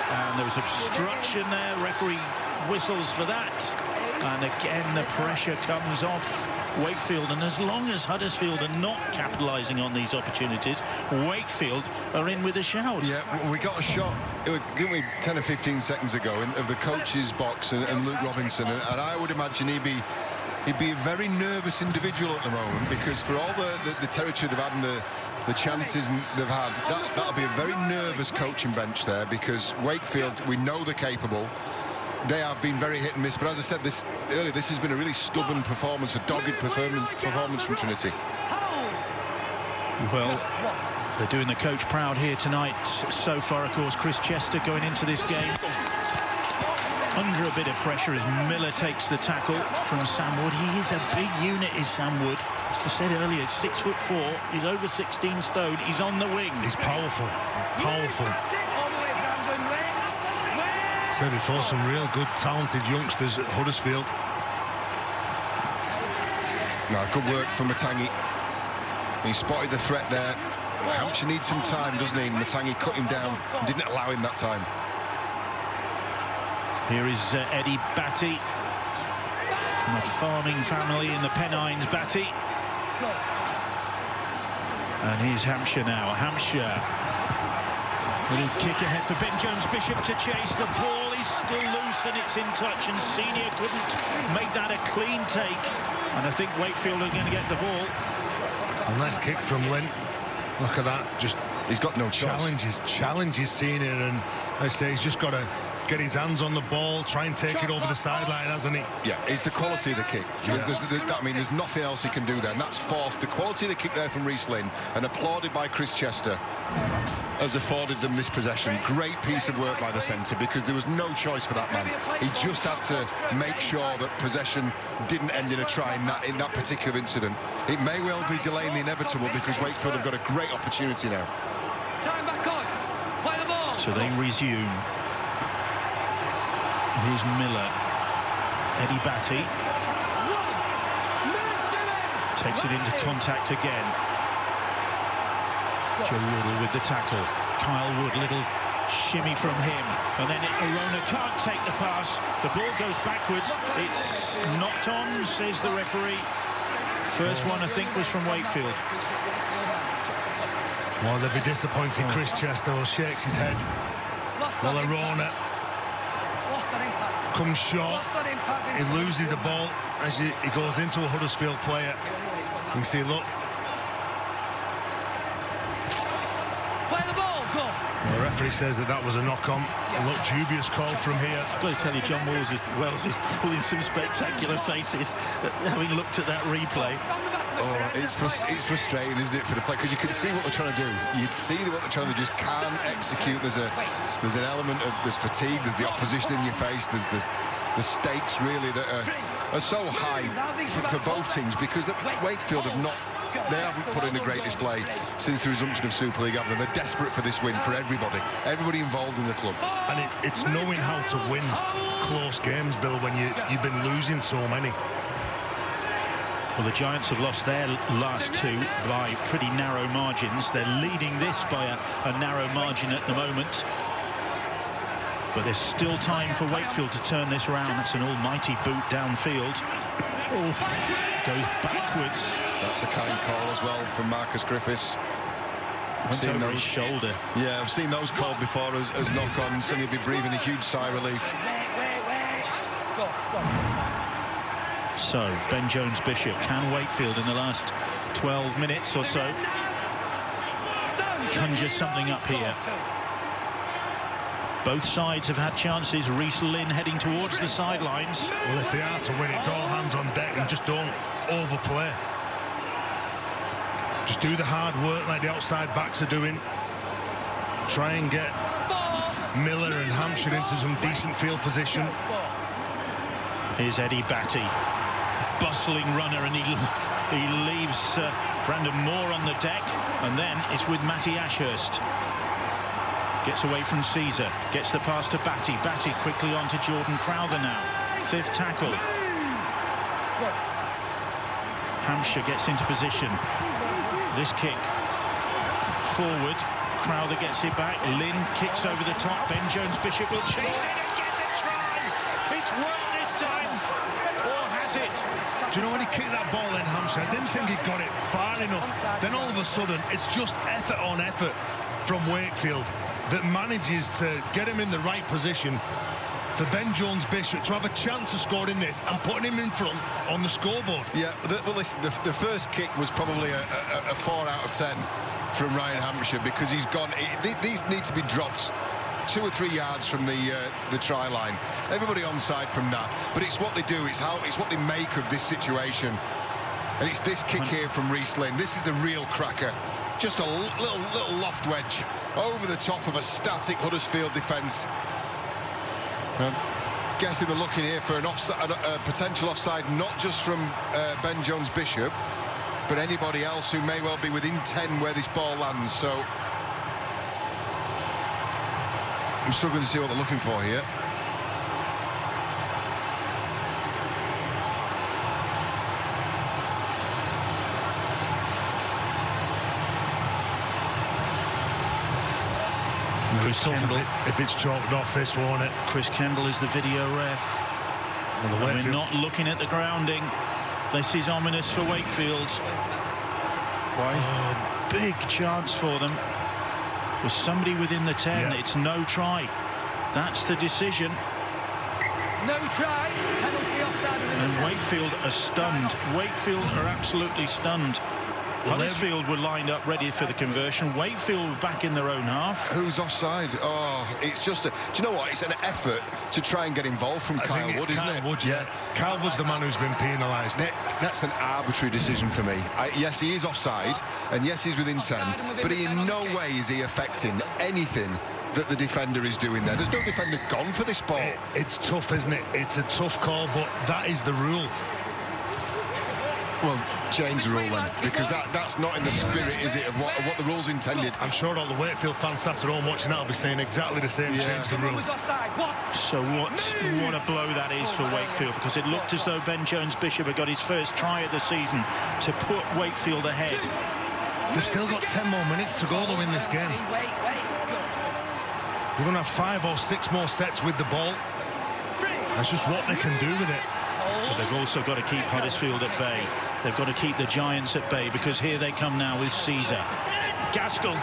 And there was obstruction there. Referee whistles for that. And again, the pressure comes off Wakefield, and as long as Huddersfield are not capitalising on these opportunities, Wakefield are in with a shout. Yeah, we got a shot, didn't we, 10 or 15 seconds ago of the coach's box and Luke Robinson, and I would imagine he'd be a very nervous individual at the moment, because for all the territory they've had and the chances they've had, that'll be a very nervous coaching bench there, because Wakefield, we know they're capable. They have been very hit and miss, but as I said this has been a really stubborn performance, a dogged performance from Trinity. Well, they're doing the coach proud here tonight. So far, of course, Chris Chester going into this game under a bit of pressure as Miller takes the tackle from Sam Wood. He is a big unit, is Sam Wood. I said earlier, 6'4", he's over 16 stone, he's on the wing. He's powerful. Said before, some real good, talented youngsters at Huddersfield. No, good work from Matangi. He spotted the threat there. Hampshire needs some time, doesn't he? Matangi cut him down and didn't allow him that time. Here is Eddie Batty from a farming family in the Pennines. Batty. And here's Hampshire now. Hampshire. Little kick ahead for Ben Jones-Bishop to chase. The ball is still loose and it's in touch, and Senior couldn't make that a clean take. And I think Wakefield are going to get the ball. A nice kick from Lynn. Look at that. Just he's got no challenges Senior, and I say he's just got to get his hands on the ball, try and take it over the sideline, hasn't he? Yeah, it's the quality of the kick. Yeah. There's nothing else he can do there, and that's forced. The quality of the kick there from Reece Lynn, and applauded by Chris Chester, has afforded them this possession. Great piece of work by the centre, because there was no choice for that man. He just had to make sure that possession didn't end in a try in that particular incident. It may well be delaying the inevitable, because Wakefield have got a great opportunity now. Time back on. Play the ball. So they resume. And here's Miller. Eddie Batty. Takes it into contact again. Joe Wardle with the tackle. Kyle Wood, little shimmy from him. And then Arona can't take the pass. The ball goes backwards. It's knocked on, says the referee. First one, I think, was from Wakefield. Well, they'll be disappointed. Chris Chester shakes his head. Well, Arona comes short. He loses the ball as he goes into a Huddersfield player. You can see, look. Play the ball, go. Well, the referee says that was a knock-on. A look, dubious call from here. I've got to tell you, John Wells is pulling some spectacular faces having looked at that replay. Oh, it's frustrating, isn't it, for the play? Because you can see what they're trying to do. You see what they're trying to do. They just can't execute. There's an element of fatigue. There's the opposition in your face. There's the stakes really that are so high for both teams, because Wakefield haven't put in a great display since the resumption of Super League, have they? They're desperate for this win for everybody involved in the club. And it's knowing how to win close games, Bill, when you've been losing so many. Well, the Giants have lost their last two by pretty narrow margins. They're leading this by a narrow margin at the moment. But there's still time for Wakefield to turn this round. That's an almighty boot downfield. Oh, goes backwards. That's a kind call as well from Marcus Griffiths. Went over his shoulder. Yeah, I've seen those called before as knock-ons, and he'd be breathing a huge sigh of relief. So, Ben Jones-Bishop, can Wakefield in the last 12 minutes or so conjure something up here? Both sides have had chances. Reece Lynn heading towards the sidelines. Well, if they are to win, it's all hands on deck and just don't overplay. Just do the hard work like the outside backs are doing. Try and get Miller and Hampshire into some decent field position. Here's Eddie Batty, bustling runner, and he leaves Brandon Moore on the deck, and then it's with Matty Ashurst. Gets away from Caesar, gets the pass to Batty. Batty quickly on to Jordan Crowther now. Fifth tackle. Hampshire gets into position. This kick forward. Crowther gets it back. Lynn kicks over the top. Ben Jones-Bishop will chase it and get the try. It's worked this time, or has it? Do you know when he kicked that ball in, Hampshire? I didn't think he got it far enough. Then all of a sudden, it's just effort on effort from Wakefield that manages to get him in the right position for Ben Jones-Bishop to have a chance of scoring this and putting him in front on the scoreboard. Yeah, well, listen, the first kick was probably a 4 out of 10 from Ryan Hampshire, because he's gone. These need to be dropped 2 or 3 yards from the try line. Everybody onside from that, but it's what they do. It's what they make of this situation, and it's this kick here from Reece Lynn. This is the real cracker. Just a little loft wedge over the top of a static Huddersfield defence. I'm guessing they're looking here for a potential offside, not just from Ben Jones-Bishop, but anybody else who may well be within 10 where this ball lands. So I'm struggling to see what they're looking for here. Chris Kendall, if it's chalked off this, won't it? Chris Kendall is the video ref. Well, we're not looking at the grounding. This is ominous for Wakefield. Why? Oh, big chance for them. With somebody within the 10, it's no try. That's the decision. No try. Penalty offside. And Wakefield are stunned. Wakefield are absolutely stunned. Huddersfield were lined up ready for the conversion. Wakefield back in their own half. Who's offside? Oh, it's just do you know what? It's an effort to try and get involved from Kyle Wood, isn't it? Wood, yeah. Kyle Wood's the man who's been penalised. That's an arbitrary decision for me. Yes, he is offside, and yes, he's within 10, but in no way is he affecting anything that the defender is doing there. There's no defender gone for this ball. It's tough, isn't it? It's a tough call, but that is the rule. Well, change the rule then, because that's not in the spirit, is it, of what the rule's intended. I'm sure all the Wakefield fans sat at home watching that will be saying exactly the same. Yeah. Change the rule. So what a blow that is for Wakefield, because it looked as though Ben Jones-Bishop had got his first try of the season to put Wakefield ahead. They've still got 10 more minutes to go though in this game. We're going to have 5 or 6 more sets with the ball. That's just what they can do with it. But they've also got to keep Huddersfield at bay. They've got to keep the Giants at bay, because here they come now with Caesar. Gaskell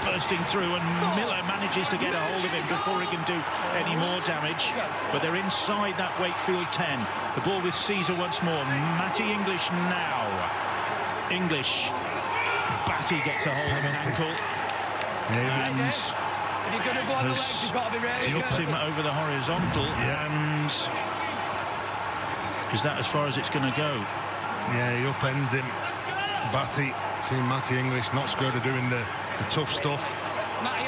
bursting through, and Miller manages to get a hold of him before he can do any more damage. But they're inside that Wakefield 10. The ball with Caesar once more. Matty English now. English. Batty gets a hold of an ankle. And has tipped him over the horizontal. And is that as far as it's going to go? Yeah, he upends him. Batty, seeing Matty English not scared of doing the tough stuff,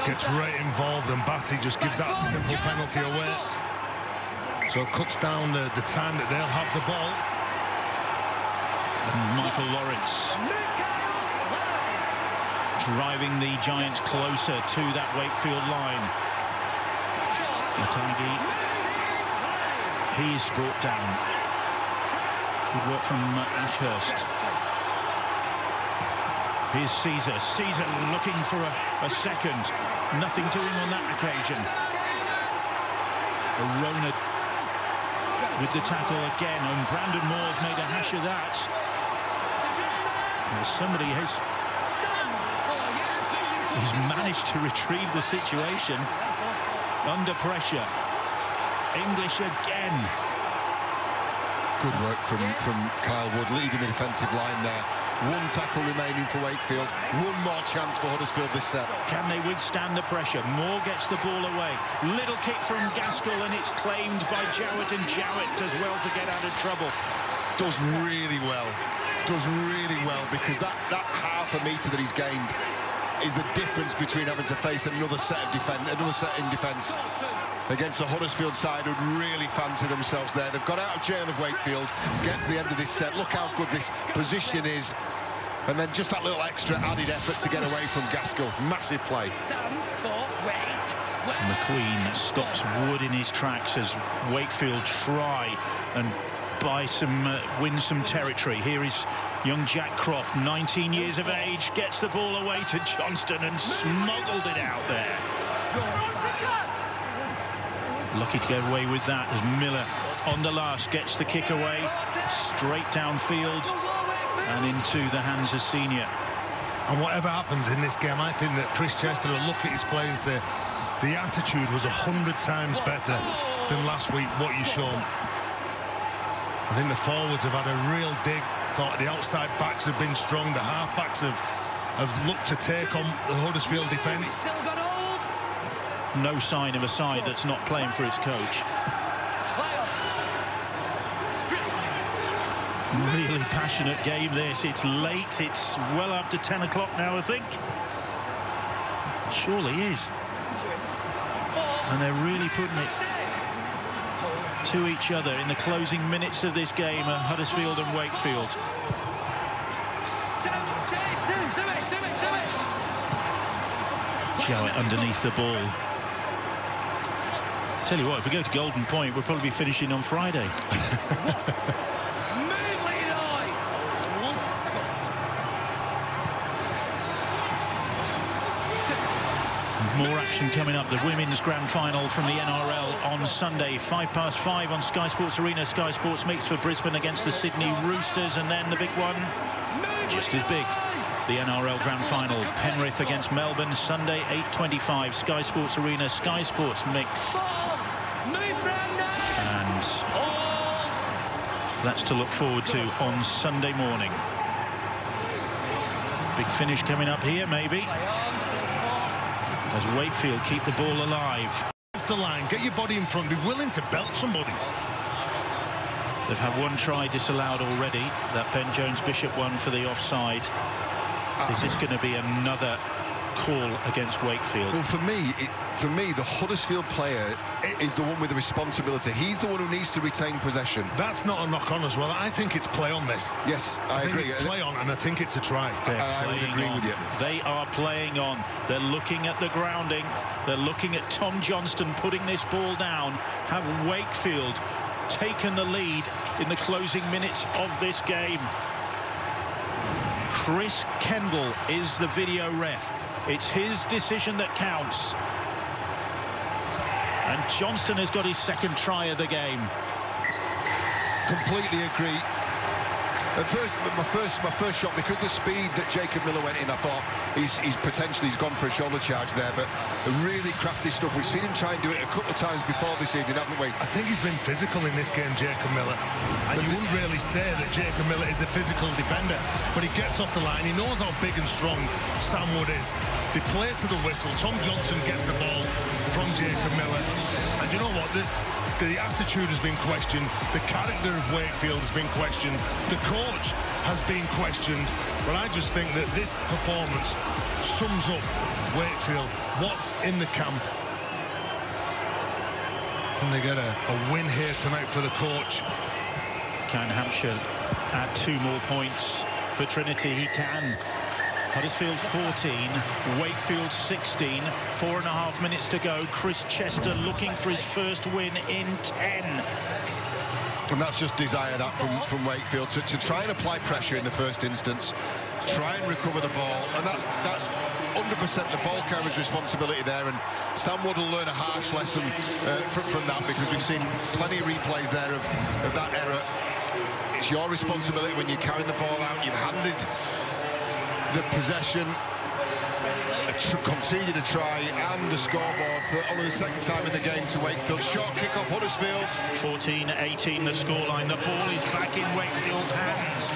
gets right involved, and Batty just gives that simple penalty away. So it cuts down the time that they'll have the ball. And Michael Lawrence driving the Giants closer to that Wakefield line. Matagi, he's brought down. Good work from Ashurst. Here's Caesar. Caesar looking for a second. Nothing doing on that occasion. Arona with the tackle again, and Brandon Moore's made a hash of that. Well, somebody has... He's managed to retrieve the situation under pressure. English again. Good work from Kyle Wood, leading the defensive line there. 1 tackle remaining for Wakefield. 1 more chance for Huddersfield this set. Can they withstand the pressure? Moore gets the ball away. Little kick from Gaskell, and it's claimed by Jowett, and Jowett does well to get out of trouble. Does really well. Does really well, because that half a metre that he's gained is the difference between having to face another set in defence against a Huddersfield side who'd really fancy themselves there. They've got out of jail of Wakefield, get to the end of this set. Look how good this position is. And then just that little extra added effort to get away from Gaskell. Massive play. McQueen stops Wood in his tracks as Wakefield try and win some territory. Here is young Jack Croft, 19 years of age, gets the ball away to Johnston and smuggled it out there. Lucky to get away with that as Miller on the last gets the kick away straight downfield and into the hands of Senior. And whatever happens in this game, I think that Chris Chester will look at his play and say the attitude was 100 times better than last week, what you shown. I think the forwards have had a real dig. Thought the outside backs have been strong. The half backs have looked to take on the Huddersfield defence. No sign of a side that's not playing for its coach. Really passionate game this. It's late. It's well after 10 o'clock now, I think. It surely is. And they're really putting it to each other in the closing minutes of this game, Huddersfield and Wakefield. Jowett underneath the ball. Tell you what, if we go to Golden Point, we'll probably be finishing on Friday. More action coming up. The women's grand final from the NRL on Sunday, 5:05 on Sky Sports Arena. Sky Sports Mix for Brisbane against the Sydney Roosters, and then the big one, just as big, the NRL grand final, Penrith against Melbourne, Sunday 8:25, Sky Sports Arena, Sky Sports Mix. And that's to look forward to on Sunday morning. Big finish coming up here, maybe, as Wakefield keep the ball alive. Off the line, get your body in front, be willing to belt somebody. They've had 1 try disallowed already, that Ben Jones-Bishop one for the offside. Is this going to be another call against Wakefield. Well, for me, the Huddersfield player is the one with the responsibility. He's the one who needs to retain possession. That's not a knock on as well. I think it's play on this. Yes, I agree. It's play on, and I think it's a try. I would agree with you. They are playing on. They're looking at the grounding. They're looking at Tom Johnston putting this ball down. Have Wakefield taken the lead in the closing minutes of this game? Chris Kendall is the video ref. It's his decision that counts. And Johnston has got his second try of the game. Completely agree. At first, my first shot, because the speed that Jacob Miller went in, I thought he's gone for a shoulder charge there, but really crafty stuff. We've seen him try and do it a couple of times before this evening, haven't we? I think he's been physical in this game, Jacob Miller. And you wouldn't really say that Jacob Miller is a physical defender, but he gets off the line. He knows how big and strong Sam Wood is. They play to the whistle. Tom Johnson gets the ball from Jacob Miller. And you know what? The attitude has been questioned. The character of Wakefield has been questioned. The coach has been questioned. But I just think that this performance sums up Wakefield. What's in the camp? Can they get a win here tonight for the coach? Can Hampshire add 2 more points for Trinity? He can. Huddersfield 14, Wakefield 16, 4.5 minutes to go. Chris Chester looking for his first win in 10. And that's just desire, that from Wakefield, to try and apply pressure in the first instance, try and recover the ball, and that's 100% the ball carrier's responsibility there. And Sam Wood will learn a harsh lesson from that, because we've seen plenty of replays there of that error. It's your responsibility when you're carrying the ball out. You've handed the possession, conceded a try and a scoreboard for only the second time in the game to Wakefield. Short kick off Huddersfield. 14-18 the scoreline. The ball is back in Wakefield's hands.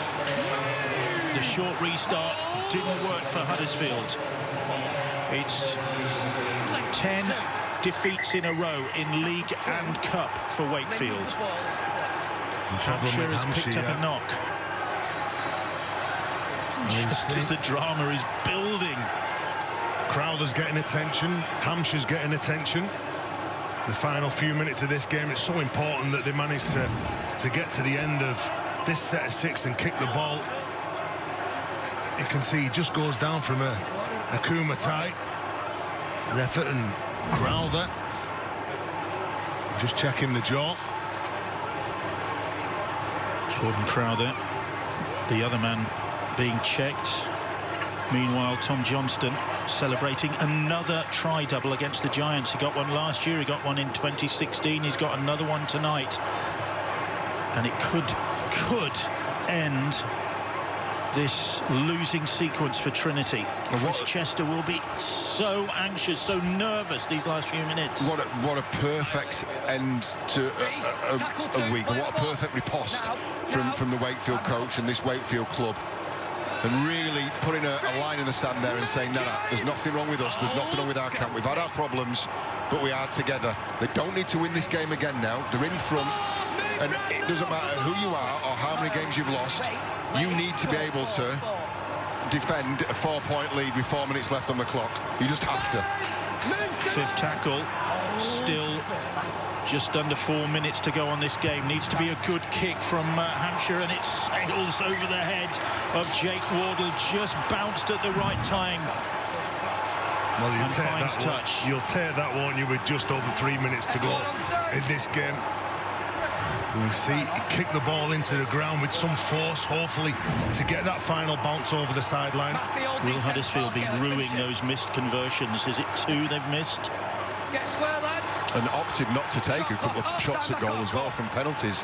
The short restart didn't work for Huddersfield. It's 10 defeats in a row in league and cup for Wakefield. Hampshire has picked up a knock. Just as the drama is building. Crowder's getting attention. Hampshire's getting attention. The final few minutes of this game, it's so important that they manage to get to the end of this set of 6 and kick the ball. You can see he just goes down from a Kuma tight. An effort, and Crowder just checking the jaw. Gordon Crowder, the other man being checked. Meanwhile, Tom Johnston celebrating another try-double against the Giants. He got one last year, he got one in 2016, he's got another one tonight. And it could end this losing sequence for Trinity. Chris Chester will be so anxious, so nervous these last few minutes. What a perfect end to a week, and what a perfect riposte from the Wakefield coach and this Wakefield club. And really putting a line in the sand there and saying, no, there's nothing wrong with us, there's nothing wrong with our camp. We've had our problems, but we are together. They don't need to win this game again now. They're in front, and it doesn't matter who you are or how many games you've lost. You need to be able to defend a 4-point lead with 4 minutes left on the clock. You just have to. 5th tackle, still just under 4 minutes to go on this game. Needs to be a good kick from Hampshire, and it sails over the head of Jake Wardle. Just bounced at the right time. Well, you'll take that, won't you, with just over 3 minutes to go in this game. You see, he kicked the ball into the ground with some force, hopefully, to get that final bounce over the sideline. Will Huddersfield be ruining those missed conversions? Is it 2 they've missed? Get square, lads. And opted not to take a couple of shots at goal as well from penalties.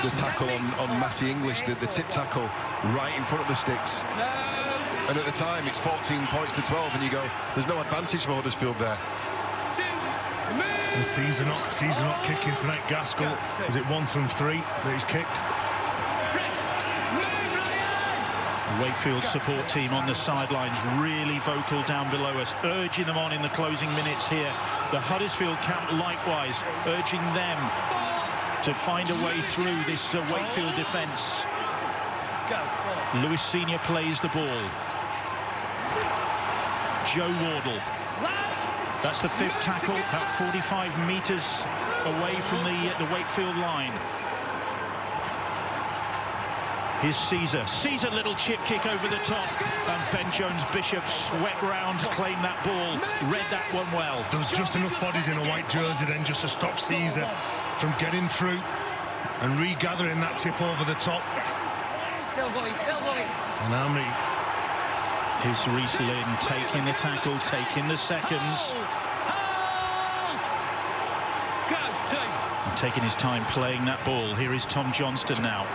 The tackle on Matty English, the tip tackle right in front of the sticks. And at the time, it's 14 points to 12, and you go, there's no advantage for Huddersfield there. The season not kicking tonight. Gaskell, is it 1 from 3 that he's kicked? Wakefield support team on the sidelines, really vocal down below us, urging them on in the closing minutes here. The Huddersfield camp likewise urging them to find a way through this Wakefield defence. Lewis Senior plays the ball. Joe Wardle. That's the 5th tackle, about 45 metres away from the Wakefield line. Here's Caesar. Caesar, little chip kick over the top, and Ben Jones-Bishop swept round to claim that ball. Read that one well. There was just enough bodies in a white jersey then just to stop Caesar from getting through and regathering that tip over the top. And how many? Here's Reece Lynn taking the tackle, taking the seconds. And taking his time playing that ball. Here is Tom Johnston now.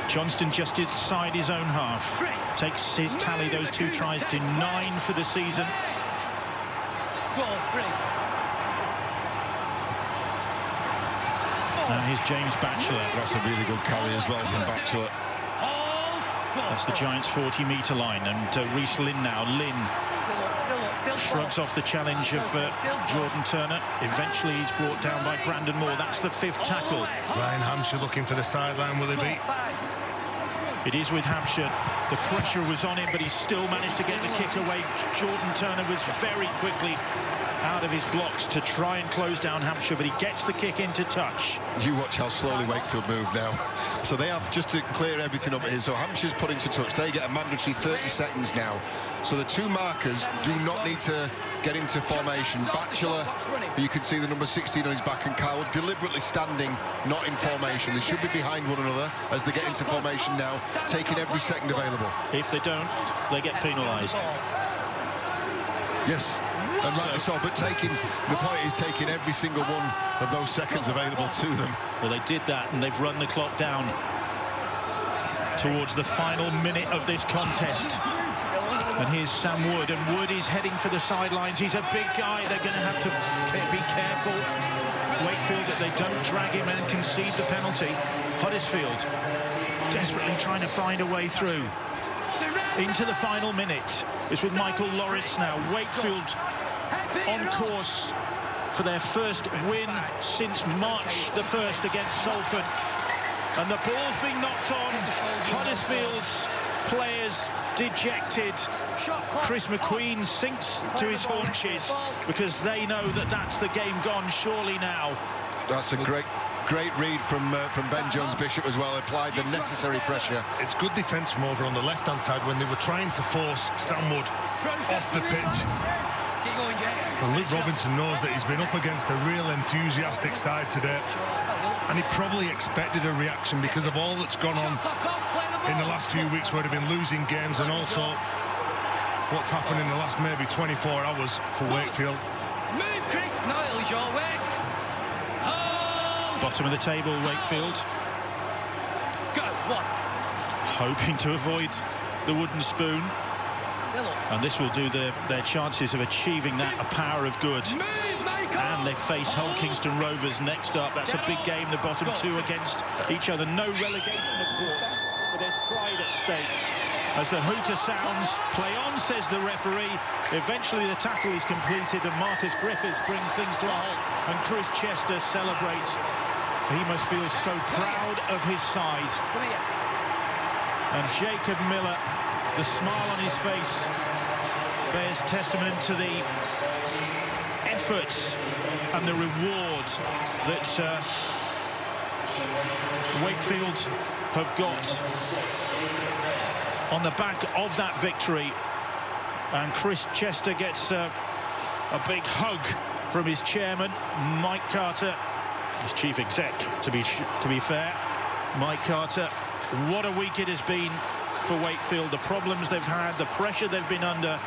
Johnston just inside his own half. Takes his tally, those 2 tries, to 9 for the season. Now here's James Batchelor. That's a really good carry as well from Batchelor. That's the Giants' 40-metre line, and Reece Lynn now. Lynn shrugs off the challenge of Jordan Turner. Eventually he's brought down by Brandon Moore. That's the 5th tackle. Ryan Hampshire looking for the sideline, will he be? It is with Hampshire. The pressure was on him, but he still managed to get the kick away. Jordan Turner was very quickly out of his blocks to try and close down Hampshire, but he gets the kick into touch. You watch how slowly Wakefield move now. So they have, just to clear everything up here, so Hampshire's put into touch. They get a mandatory 30 seconds now. So the 2 markers do not need to get into formation. Batchelor, you can see the number 16 on his back, and Kyle deliberately standing, not in formation. They should be behind one another as they get into formation now, taking every second available. If they don't, they get penalised. Yes. And rightly so, but the point is taking every single one of those seconds available to them. Well, they did that, and they've run the clock down towards the final minute of this contest. And here's Sam Wood, and Wood is heading for the sidelines. He's a big guy. They're going to have to be careful, Wakefield, that they don't drag him and concede the penalty. Huddersfield desperately trying to find a way through into the final minute. It's with Michael Lawrence now. Wakefield on course for their first win since March the 1st against Salford. And the ball's being knocked on. Huddersfield's players dejected. Chris McQueen sinks to his haunches because they know that that's the game gone surely now. That's a great read from Ben Jones-Bishop as well. Applied the necessary pressure. It's good defence from over on the left-hand side when they were trying to force Sam Wood off the pitch. And Luke Robinson knows that he's been up against a real enthusiastic side today, and he probably expected a reaction because of all that's gone on in the last few weeks where they've been losing games, and also what's happened in the last maybe 24 hours for Wakefield. Bottom of the table, Wakefield. Hoping to avoid the wooden spoon. And this will do their chances of achieving that a power of good. And they face Hull Kingston Rovers next up. That's a big game, the bottom 2 against each other. No relegation, of course, but there's pride at stake. As the hooter sounds, play on, says the referee. Eventually the tackle is completed, and Marcus Griffiths brings things to a halt, and Chris Chester celebrates. He must feel so proud of his side. And Jacob Miller, the smile on his face, bears testament to the effort and the reward that Wakefield have got on the back of that victory. And Chris Chester gets a big hug from his chairman, Mike Carter, his chief exec, to be fair. Mike Carter, what a week it has been for Wakefield. The problems they've had, the pressure they've been under,